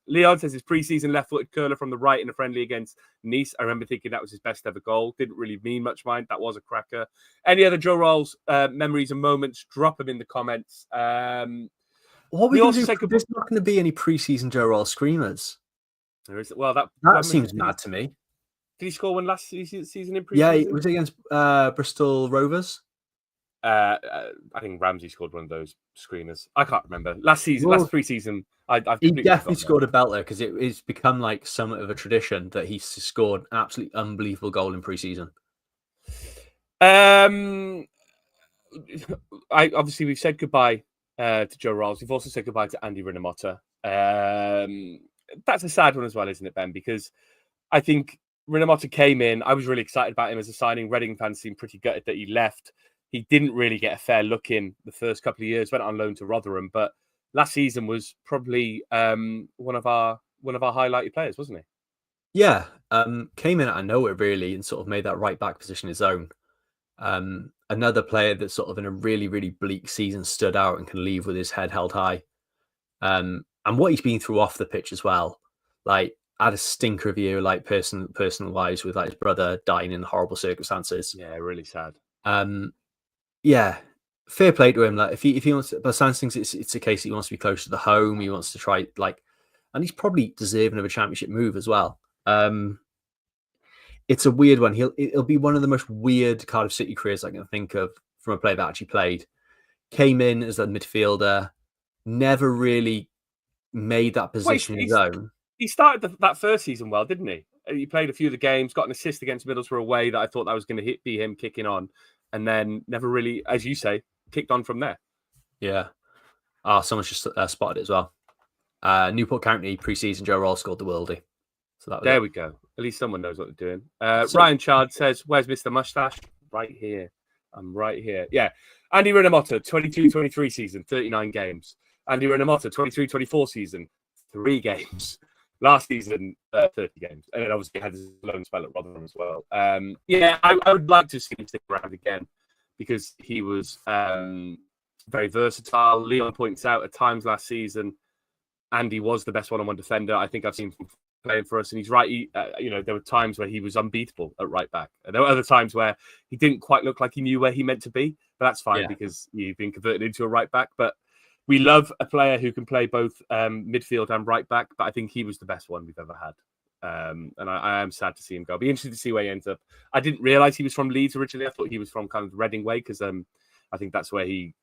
Leon says his preseason left-footed curler from the right in a friendly against Nice. I remember thinking that was his best ever goal. Didn't really mean much, mind. That was a cracker. Any other Joe Ralls memories and moments, drop them in the comments. What we also said, there's not going to be any preseason Joe Ralls screamers. There is. Well, that seems mad to me. Did he score one last season in preseason? Yeah, it was against Bristol Rovers. I think Ramsey scored one of those screamers. I can't remember. Last preseason, he definitely scored a belter, because it's become like somewhat of a tradition that he's scored an absolutely unbelievable goal in preseason. Obviously we've said goodbye to Joe Ralls. We've also said goodbye to Andy Rinomhota. That's a sad one as well, isn't it, Ben? Because I think Rinomhota came in. I was really excited about him as a signing. Reading fans seemed pretty gutted that he left. He didn't really get a fair look in the first couple of years. Went on loan to Rotherham, but last season was probably one of our highlighted players, wasn't he? Yeah, came in out of nowhere really, and sort of made that right back position his own. Another player that sort of in a really, really bleak season stood out and can leave with his head held high. And what he's been through off the pitch as well, like, had a stinker of a year, like personal wise, with like his brother dying in horrible circumstances. Yeah, really sad. Yeah, fair play to him. Like, if he wants, but sounds things, it's a case that he wants to be close to the home. He wants to try, like, and he's probably deserving of a championship move as well. It's a weird one. It'll be one of the most weird Cardiff City careers I can think of from a player that actually played. Came in as a midfielder, never really made that position his own. He started that first season well, didn't he? He played a few of the games, got an assist against Middlesbrough away that I thought that was going to be him kicking on, and then never really, as you say, kicked on from there. Yeah. Someone's just spotted it as well. Newport County preseason, Joe Ralls scored the worldie. So that was there we go. At least someone knows what they're doing. Ryan Chard says, "Where's Mr. Mustache?" Right here. I'm right here. Yeah. Andy Rinomhota, 22-23 season, 39 games. Andy Rinomhota, 23-24 season, 3 games. Last season, 30 games. And then obviously had his loan spell at Rotherham as well. I would like to see him stick around again because he was very versatile. Leon points out at times last season, Andy was the best one-on-one defender I think I've seen from playing for us. And he's right. There were times where he was unbeatable at right back. And there were other times where he didn't quite look like he knew where he meant to be. But that's fine because you've been converted into a right back. But we love a player who can play both midfield and right back, but I think he was the best one we've ever had. And I am sad to see him go. I'll be interested to see where he ends up. I didn't realise he was from Leeds originally. I thought he was from kind of the Reading way because I think that's where he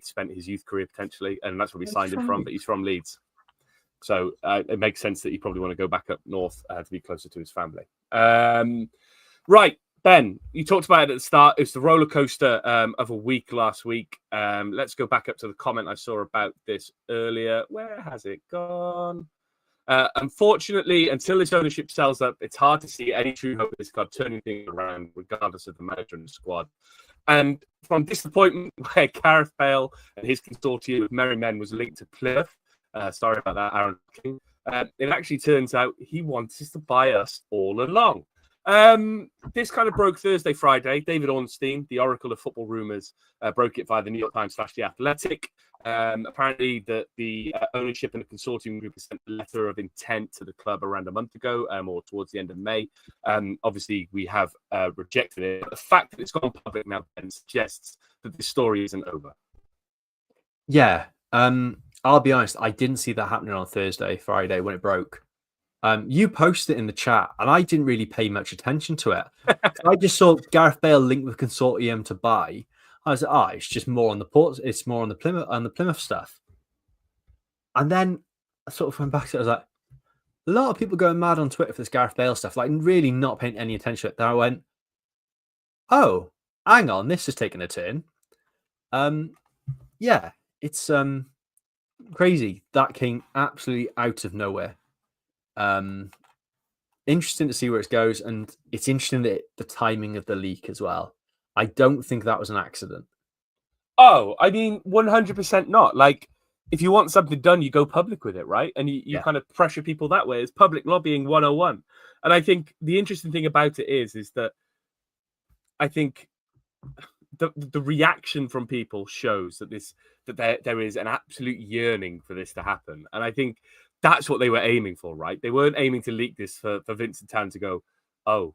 spent his youth career potentially, and that's where we signed him from, but he's from Leeds. So it makes sense that he probably want to go back up north to be closer to his family. Right. Ben, you talked about it at the start. It's the roller coaster of a week last week. Let's go back up to the comment I saw about this earlier. Where has it gone? Unfortunately, until this ownership sells up, it's hard to see any true hope of this club turning things around, regardless of the manager and the squad. And from disappointment where Gareth Bale and his consortium of merry men was linked to Plymouth, sorry about that, Aaron King, it actually turns out he wanted to buy us all along. This kind of broke Thursday, Friday. David Ornstein, the oracle of football rumours, broke it via the New York Times / The Athletic. Apparently, the ownership and the consortium group has sent a letter of intent to the club around a month ago, or towards the end of May. Obviously, we have rejected it. But the fact that it's gone public now suggests that this story isn't over. Yeah. I'll be honest, I didn't see that happening on Thursday, Friday when it broke. You posted it in the chat, and I didn't really pay much attention to it. I just saw Gareth Bale linked with consortium to buy. I was like, it's just more on the ports. It's more on the Plymouth stuff. And then I sort of went back to it. I was like, a lot of people going mad on Twitter for this Gareth Bale stuff, like really not paying any attention to it. Then I went, oh, hang on, this is taking a turn. Yeah, it's crazy. That came absolutely out of nowhere. Interesting to see where it goes, and it's interesting that the timing of the leak as well. I don't think that was an accident. Oh, I mean, 100% not. Like, if you want something done, you go public with it, right? And you kind of pressure people that way. It's public lobbying 101. And I think the interesting thing about it is that I think the reaction from people shows that there is an absolute yearning for this to happen. And I think that's what they were aiming for, right? They weren't aiming to leak this for Vincent Tan to go, oh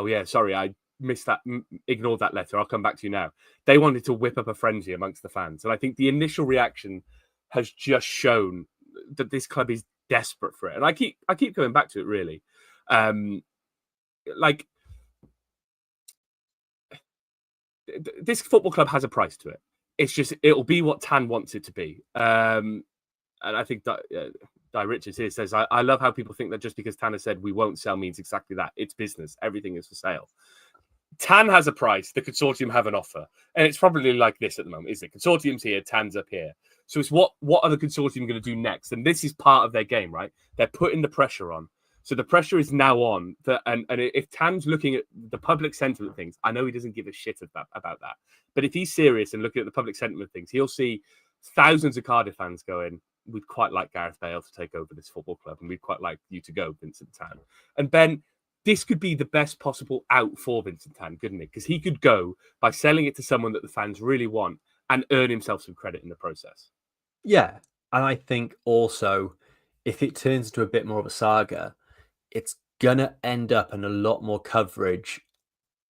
yeah, sorry, I missed that, ignored that letter. I'll come back to you now. They wanted to whip up a frenzy amongst the fans. And I think the initial reaction has just shown that this club is desperate for it. And I keep going back to it, really. This football club has a price to it. It's just, it'll be what Tan wants it to be. And I think that Di Richards here says, I love how people think that just because Tan has said we won't sell means exactly that. It's business. Everything is for sale. Tan has a price. The consortium have an offer. And it's probably like this at the moment, isn't it? Consortium's here, Tan's up here. So it's what are the consortium going to do next? And this is part of their game, right? They're putting the pressure on. So the pressure is now on. And if Tan's looking at the public sentiment of things, I know he doesn't give a shit about that. But if he's serious and looking at the public sentiment of things, he'll see thousands of Cardiff fans going, we'd quite like Gareth Bale to take over this football club, and we'd quite like you to go, Vincent Tan. And Ben, this could be the best possible out for Vincent Tan, couldn't it? Because he could go by selling it to someone that the fans really want and earn himself some credit in the process. Yeah. And I think also, if it turns into a bit more of a saga, it's going to end up in a lot more coverage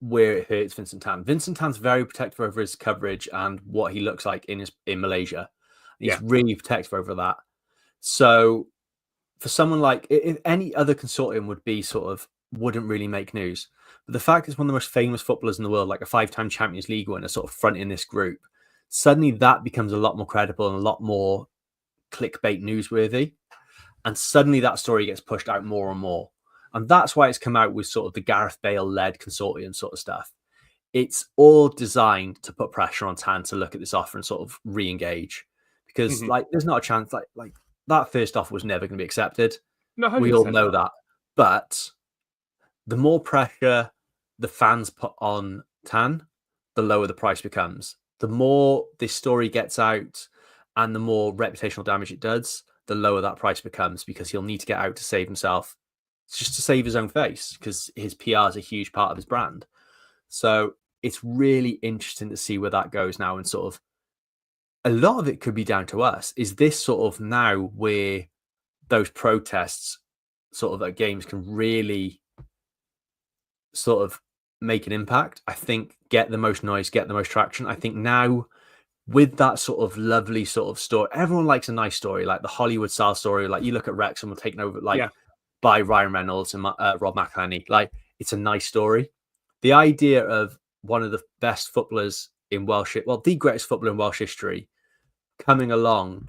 where it hurts Vincent Tan. Vincent Tan's very protective over his coverage and what he looks like in Malaysia. He's really protective over that. So for someone like, if any other consortium would be wouldn't really make news. But the fact it's one of the most famous footballers in the world, like a 5-time Champions League winner, sort of front in this group, suddenly that becomes a lot more credible and a lot more clickbait newsworthy. And suddenly that story gets pushed out more and more. And that's why it's come out with sort of the Gareth Bale-led consortium sort of stuff. It's all designed to put pressure on Tan to look at this offer and sort of re-engage. Because like there's not a chance like that first offer was never going to be accepted. No, we all 100% know not. that. But the more pressure the fans put on Tan, the lower the price becomes. The more this story gets out and the more reputational damage it does, the lower that price becomes, because he'll need to get out to save himself, just to save his own face, because his PR is a huge part of his brand. So it's really interesting to see where that goes now. And sort of a lot of it could be down to us. Is this sort of now where those protests sort of at games can really sort of make an impact? I think get the most noise, get the most traction. I think now with that sort of lovely sort of story, everyone likes a nice story, like the Hollywood style story. Like you look at Wrexham taken over by Ryan Reynolds and Rob McElhenney. Like it's a nice story. The idea of one of the best footballers in Welsh, well, the greatest footballer in Welsh history, coming along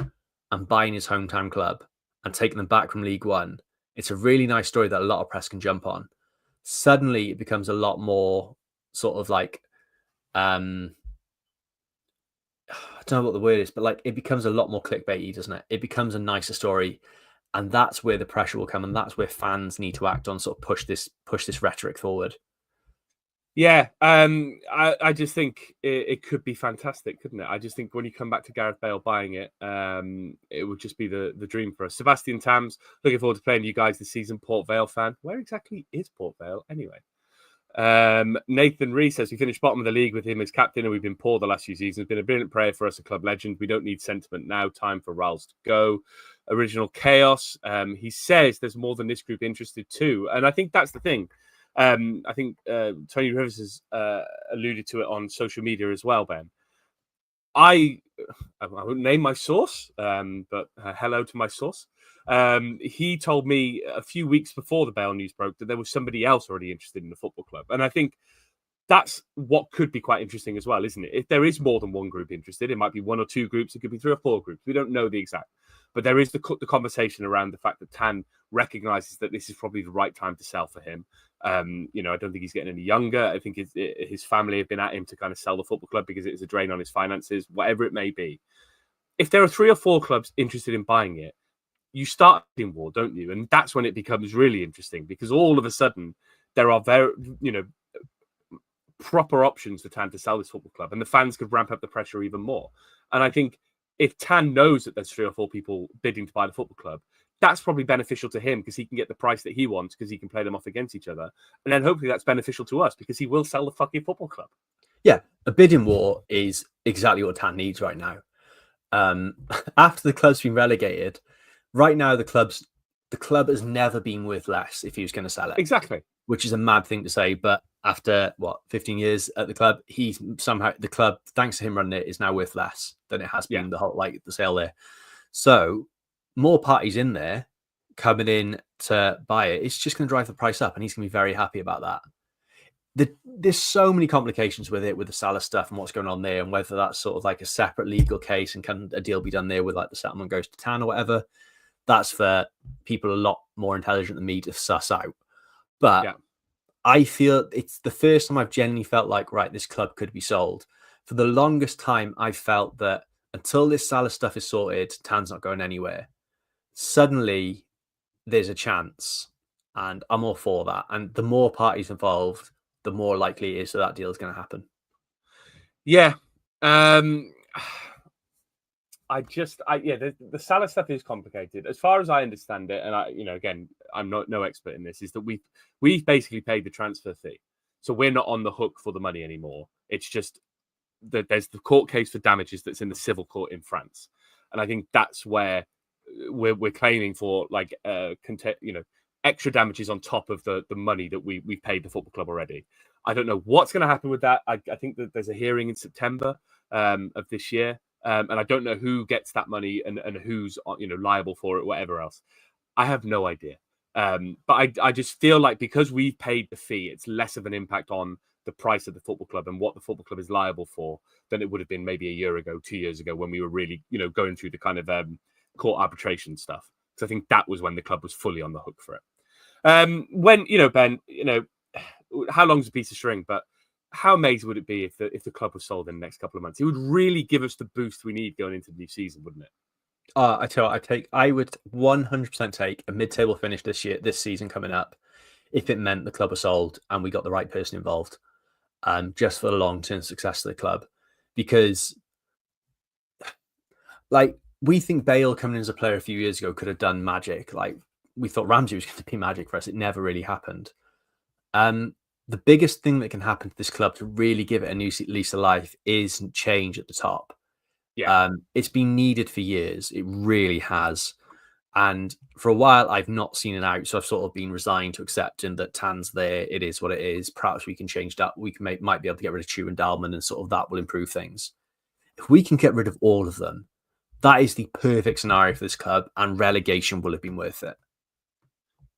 and buying his hometown club and taking them back from League One. It's a really nice story that a lot of press can jump on. Suddenly it becomes a lot more sort of like, I don't know what the word is, but like it becomes a lot more clickbaity, doesn't it? It becomes a nicer story. And that's where the pressure will come. And that's where fans need to act on, sort of push this rhetoric forward. Yeah, I just think it could be fantastic, couldn't it? I just think when you come back to Gareth Bale buying it, it would just be the dream for us. Sebastian Tams, looking forward to playing you guys this season. Port Vale fan. Where exactly is Port Vale anyway? Nathan Rees says we finished bottom of the league with him as captain, and we've been poor the last few seasons. Been a brilliant player for us, a club legend. We don't need sentiment now. Time for Ralls to go. Original Chaos. He says there's more than this group interested too, and I think that's the thing. I think Tony Rivers has alluded to it on social media as well, Ben. I won't name my source, but hello to my source. He told me a few weeks before the Bale news broke that there was somebody else already interested in the football club. And I think that's what could be quite interesting as well, isn't it? If there is more than one group interested, it might be one or two groups, it could be 3 or 4 groups. We don't know the exact. But there is the conversation around the fact that Tan recognises that this is probably the right time to sell for him. I don't think he's getting any younger. I think his family have been at him to kind of sell the football club because it is a drain on his finances, whatever it may be. If there are 3 or 4 clubs interested in buying it, you start in war, don't you? And that's when it becomes really interesting, because all of a sudden there are very, proper options for Tan to sell this football club, and the fans could ramp up the pressure even more. And I think if Tan knows that there's 3 or 4 people bidding to buy the football club, that's probably beneficial to him because he can get the price that he wants because he can play them off against each other. And then hopefully that's beneficial to us because he will sell the fucking football club. Yeah, a bidding war is exactly what Tan needs right now. After the club's been relegated, right now the club has never been worth less if he was going to sell it. Exactly. Which is a mad thing to say, but after 15 years at the club, he's somehow, the club, thanks to him running it, is now worth less than it has been the whole, like the sale there. So more parties in there coming in to buy it, it's just going to drive the price up, and he's going to be very happy about that. There's so many complications with it, with the Salah stuff and what's going on there, and whether that's sort of like a separate legal case and can a deal be done there with like the settlement goes to Tan or whatever. That's for people a lot more intelligent than me to suss out. But I feel it's the first time I've genuinely felt like, right, this club could be sold. For the longest time, I felt that until this Salah stuff is sorted, Tan's not going anywhere. Suddenly, there's a chance, and I'm all for that. And the more parties involved, the more likely it is that deal is going to happen. Yeah. The Salah stuff is complicated. As far as I understand it, and again, I'm no expert in this, is that we've basically paid the transfer fee. So we're not on the hook for the money anymore. It's just that there's the court case for damages that's in the civil court in France. And I think that's where we're claiming for extra damages on top of the money that we've paid the football club already. I don't know what's going to happen with that. I think that there's a hearing in September of this year. And I don't know who gets that money and who's liable for it, whatever else. I have no idea. But I just feel like because we've paid the fee, it's less of an impact on the price of the football club and what the football club is liable for than it would have been maybe a year ago, 2 years ago, when we were really, going through the kind of court arbitration stuff. because I think that was when the club was fully on the hook for it. When, Ben, how long's a piece of string? But how amazing would it be if the club was sold in the next couple of months? It would really give us the boost we need going into the new season, wouldn't it? I tell you, I would 100% take a mid-table finish this season coming up, if it meant the club was sold and we got the right person involved, just for the long-term success of the club. Because, we think Bale coming in as a player a few years ago could have done magic. We thought Ramsey was going to be magic for us. It never really happened. The biggest thing that can happen to this club to really give it a new lease of life is change at the top. Yeah. It's been needed for years. It really has. And for a while, I've not seen it out. So I've sort of been resigned to accepting that Tan's there. It is what it is. Perhaps we can change that. We might be able to get rid of Chew and Dalman, and sort of that will improve things. If we can get rid of all of them, that is the perfect scenario for this club, and relegation will have been worth it.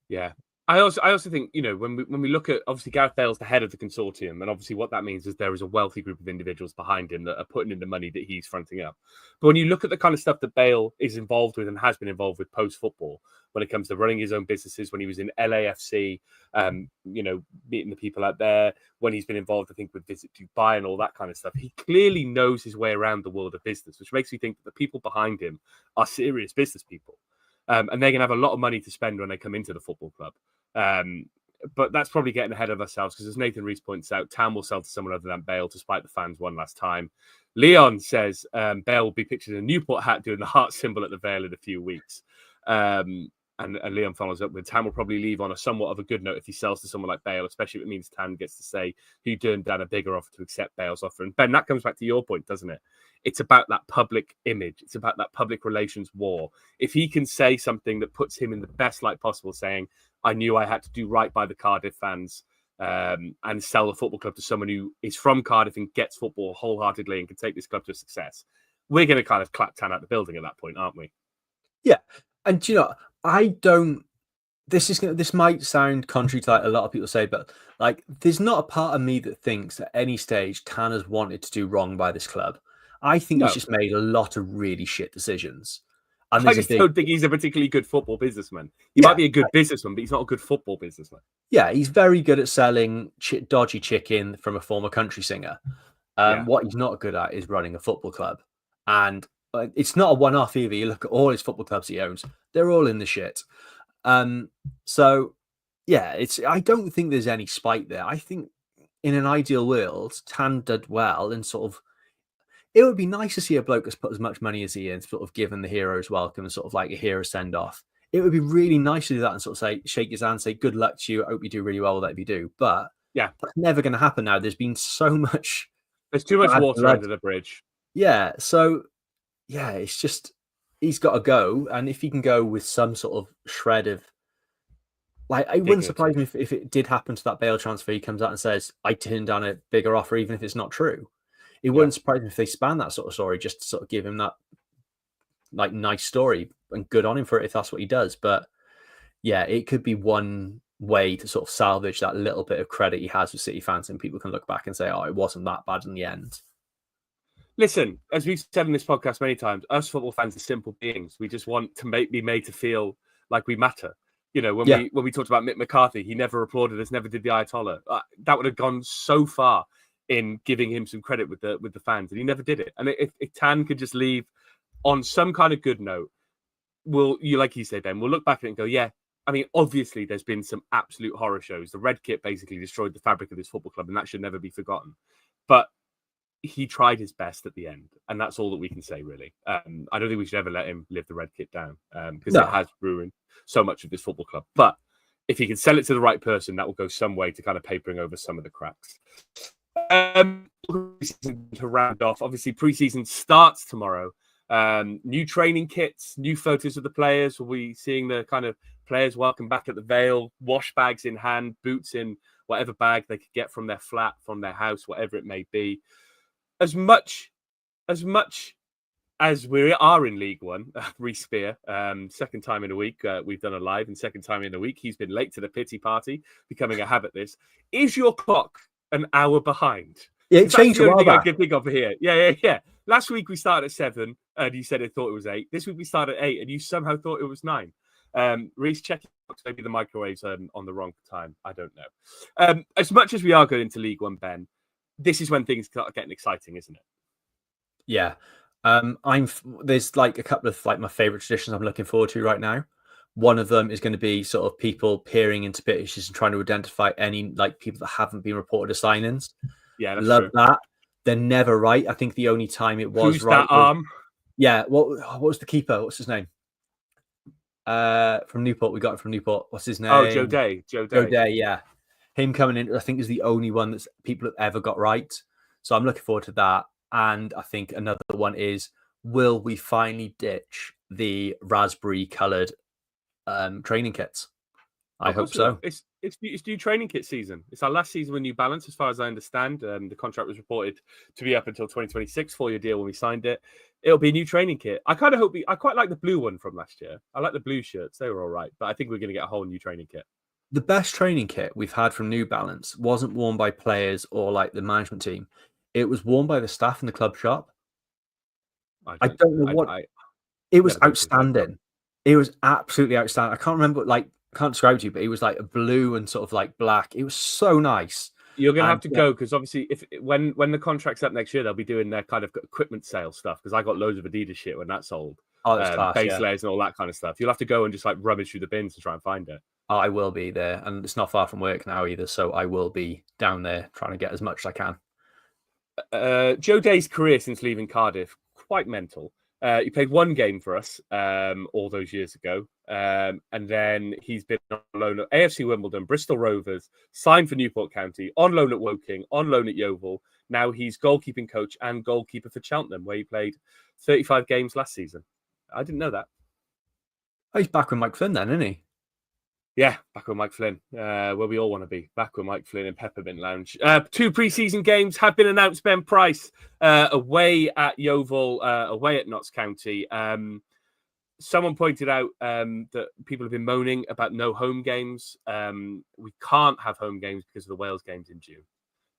Yeah. I also think, when we look at, obviously Gareth Bale's the head of the consortium, and obviously what that means is there is a wealthy group of individuals behind him that are putting in the money that he's fronting up. But when you look at the kind of stuff that Bale is involved with and has been involved with post-football, when it comes to running his own businesses, when he was in LAFC, meeting the people out there, when he's been involved, I think, with Visit Dubai and all that kind of stuff, he clearly knows his way around the world of business, which makes me think that the people behind him are serious business people. And they're going to have a lot of money to spend when they come into the football club. But that's probably getting ahead of ourselves, because as Nathan Rees points out, Tam will sell to someone other than Bale, despite the fans one last time. Leon says Bale will be pictured in a Newport hat doing the heart symbol at the Vale in a few weeks. And Leon follows up with, Tam will probably leave on a somewhat of a good note if he sells to someone like Bale, especially if it means Tam gets to say he turned down a bigger offer to accept Bale's offer. And Ben, that comes back to your point, doesn't it? It's about that public image. It's about that public relations war. If he can say something that puts him in the best light possible, saying, I knew I had to do right by the Cardiff fans, and sell the football club to someone who is from Cardiff and gets football wholeheartedly and can take this club to success, we're going to kind of clap Tan out the building at that point, aren't we? Yeah. And, I don't. This might sound contrary to a lot of people say, but there's not a part of me that thinks at any stage Tan has wanted to do wrong by this club. I think he's just made a lot of really shit decisions. And I just don't think he's a particularly good football businessman. He might be a good businessman, but he's not a good football businessman. Yeah, he's very good at selling dodgy chicken from a former country singer. What he's not good at is running a football club. And it's not a one-off either. You look at all his football clubs he owns; they're all in the shit. So yeah, I don't think there's any spite there. I think in an ideal world, Tan did well, and sort of it would be nice to see a bloke that's put as much money as he is, sort of given the hero's welcome and sort of like a hero send off. It would be really nice to do that and sort of say, shake his hand, say good luck to you. I hope you do really well with that if you do. But yeah, that's never going to happen now. There's been so much. There's too much water under the bridge. Yeah. So yeah, it's just he's got to go, and if he can go with some sort of shred of it wouldn't surprise me if it did happen to that Bale transfer. He comes out and says, "I turned down a bigger offer, even if it's not true." It wouldn't surprise me if they span that sort of story just to sort of give him that nice story, and good on him for it if that's what he does. But yeah, it could be one way to sort of salvage that little bit of credit he has with City fans, and people can look back and say, "Oh, it wasn't that bad in the end." Listen, as we've said in this podcast many times, us football fans are simple beings. We just want to be made to feel like we matter. When we talked about Mick McCarthy, he never applauded us, never did the Ayatollah. That would have gone so far in giving him some credit with the fans, and he never did it. And if Tan could just leave on some kind of good note, like you say, Ben, we'll look back at it and go, yeah. I mean, obviously, there's been some absolute horror shows. The red kit basically destroyed the fabric of this football club, and that should never be forgotten. But he tried his best at the end, and that's all that we can say, really. I don't think we should ever let him live the red kit down, because it has ruined so much of this football club. But if he can sell it to the right person, that will go some way to kind of papering over some of the cracks. To round off, obviously, preseason starts tomorrow. New training kits, new photos of the players. We'll be seeing the kind of players welcome back at the Vale, wash bags in hand, boots in whatever bag they could get from their flat, from their house, whatever it may be. As much as we are in League One, Reece Spear, second time in a week, we've done a live, and second time in a week, he's been late to the pity party, becoming a habit. This is your clock an hour behind? Yeah, it changed a while back. I can think of here. Yeah. Last week we started at 7, and you said it thought it was 8. This week we started at 8, and you somehow thought it was 9. Reese, check maybe the microwave's on the wrong time. I don't know. As much as we are going into League One, Ben, this is when things start getting exciting, isn't it? Yeah. There's like a couple of like my favorite traditions I'm looking forward to right now. One of them is going to be sort of people peering into pitches and trying to identify any like people that haven't been reported as sign-ins. Yeah, that's Love true. that. They're never right. I think the only time it was Who's right that arm? Yeah. What was the keeper? What's his name? From Newport. We got him from Newport. What's his name? Oh, Joe Day. Joe Day, yeah. Him coming in, I think, is the only one that people have ever got right. So I'm looking forward to that. And I think another one is, will we finally ditch the raspberry coloured training kits? I hope so. It's new training kit season. It's our last season with New Balance, as far as I understand. The contract was reported to be up until 2026, 4-year deal when we signed it. It'll be a new training kit. I kind of hope. I quite like the blue one from last year. I like the blue shirts; they were all right. But I think we're going to get a whole new training kit. The best training kit we've had from New Balance wasn't worn by players or like the management team. It was worn by the staff in the club shop. I don't know what. It was outstanding. It was absolutely outstanding. I can't remember, like, I can't describe it to you, but it was like a blue and sort of like black. It was so nice. You're going to have to go because obviously, when the contract's up next year, they'll be doing their kind of equipment sale stuff. Because I got loads of Adidas shit when that sold. Oh, that's class, base layers and all that kind of stuff. You'll have to go and just like rummage through the bins to try and find it. Oh, I will be there, and it's not far from work now either, so I will be down there trying to get as much as I can. Joe Day's career since leaving Cardiff, quite mental. He played one game for us all those years ago. And then he's been on loan at AFC Wimbledon, Bristol Rovers, signed for Newport County, on loan at Woking, on loan at Yeovil. Now he's goalkeeping coach and goalkeeper for Cheltenham, where he played 35 games last season. I didn't know that. Oh, he's back with Mike Flynn then, isn't he? Yeah, back with Mike Flynn, where we all want to be. Back with Mike Flynn in Peppermint Lounge. 2 pre-season games have been announced, Ben Price. Away at Yeovil, away at Notts County. Someone pointed out that people have been moaning about no home games. We can't have home games because of the Wales games in June.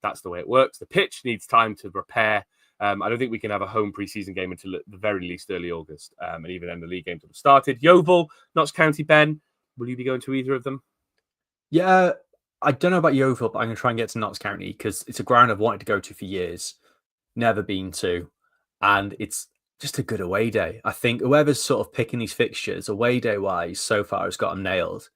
That's the way it works. The pitch needs time to repair. I don't think we can have a home pre-season game until at the very least early August. And even then, the league games will have started. Yeovil, Notts County, Ben. Will you be going to either of them? Yeah, I don't know about Yeovil, but I'm going to try and get to Notts County because it's a ground I've wanted to go to for years, never been to, and it's just a good away day. I think whoever's sort of picking these fixtures, away day-wise, so far has got them nailed.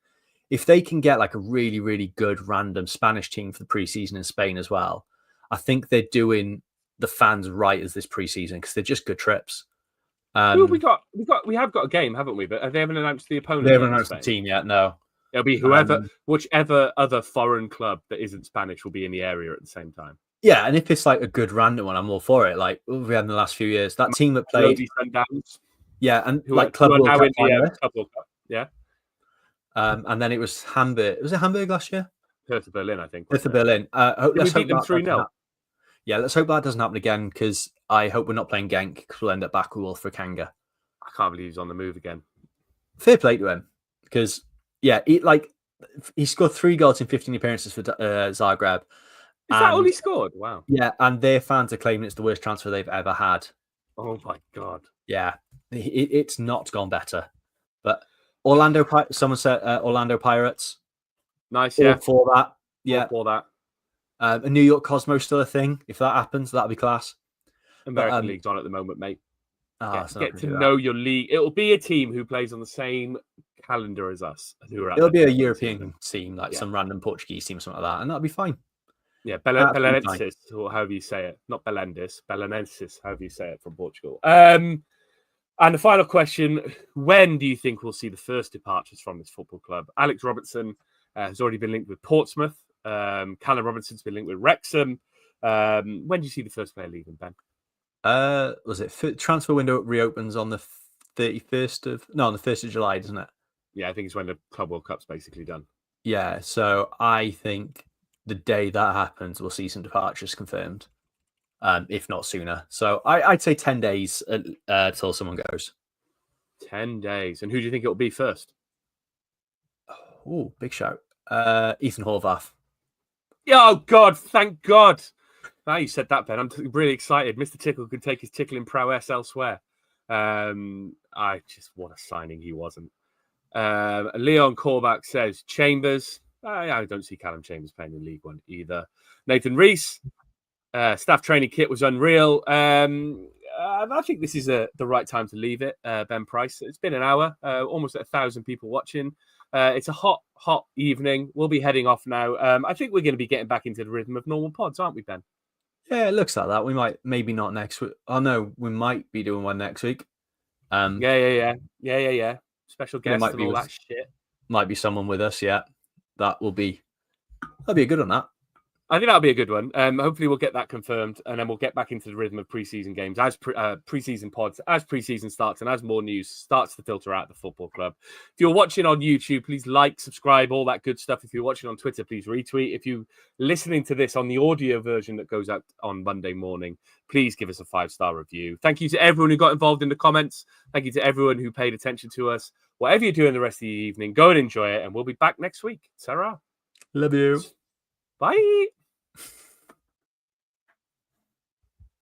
If they can get like a really, really good random Spanish team for the preseason in Spain as well, I think they're doing the fans right as this preseason because they're just good trips. We have got a game, haven't we? But they haven't announced the opponent. They haven't announced the team yet. No, it'll be whichever other foreign club that isn't Spanish will be in the area at the same time. Yeah, and if it's like a good random one, I'm all for it. Like we had in the last few years, that team that played Sundowns, yeah, and who like Club World Cup, Club World Cup, yeah. And then it was Hamburg. Was it Hamburg last year? Hertha Berlin, I think. Hertha Berlin. Let's hope we beat them 3-0. Yeah, let's hope that doesn't happen again because I hope we're not playing Genk because we'll end up back with Wolf Kanga. I can't believe he's on the move again. Fair play to him because, yeah, he scored 3 goals in 15 appearances for Zagreb. Is that all he scored? Wow. Yeah, and their fans are claiming it's the worst transfer they've ever had. Oh, my God. Yeah, it's not gone better. But someone said Orlando Pirates. Nice, yeah. All for that. Yeah. All for that. A New York Cosmos still a thing. If that happens, that'll be class. American League's on at the moment, mate. Get to know your league. It'll be a team who plays on the same calendar as us. It'll be a European team, like some random Portuguese team, something like that, and that'll be fine. Yeah, Belenenses, or however you say it. Not Belendis, Belenenses, however you say it from Portugal. And the final question, when do you think we'll see the first departures from this football club? Alex Robertson has already been linked with Portsmouth. Callum Robinson's been linked with Wrexham. When do you see the first player leaving, Ben? Was it transfer window reopens on the 1st of July, doesn't it? Yeah, I think it's when the Club World Cup's basically done. Yeah, so I think the day that happens, we'll see some departures confirmed, if not sooner. So I'd say 10 days till someone goes. 10 days. And who do you think it'll be first? Oh, big shout. Ethan Horvath. Oh, God, thank God. Now you said that, Ben. I'm really excited. Mr. Tickle could take his tickling prowess elsewhere. What a signing he wasn't. Leon Korbach says Chambers. I don't see Callum Chambers playing in League One either. Nathan Rees, staff training kit was unreal. I think this is the right time to leave it. Ben Price. It's been an hour, almost 1,000 people watching. It's a hot evening. We'll be heading off now. I think we're going to be getting back into the rhythm of normal pods, aren't we, Ben? Yeah, it looks like that. We might, maybe not next week. Oh no, we might be doing one next week. Yeah. Special guest and all that shit. Might be someone with us. Yeah, that'll be a good one. That. I think that'll be a good one. Hopefully we'll get that confirmed, and then we'll get back into the rhythm of preseason games as preseason pods, as preseason starts, and as more news starts to filter out the football club. If you're watching on YouTube, please like, subscribe, all that good stuff. If you're watching on Twitter, please retweet. If you're listening to this on the audio version that goes out on Monday morning, please give us a 5-star review. Thank you to everyone who got involved in the comments. Thank you to everyone who paid attention to us. Whatever you're doing the rest of the evening, go and enjoy it, and we'll be back next week. Ta-ra. Love you. Bye.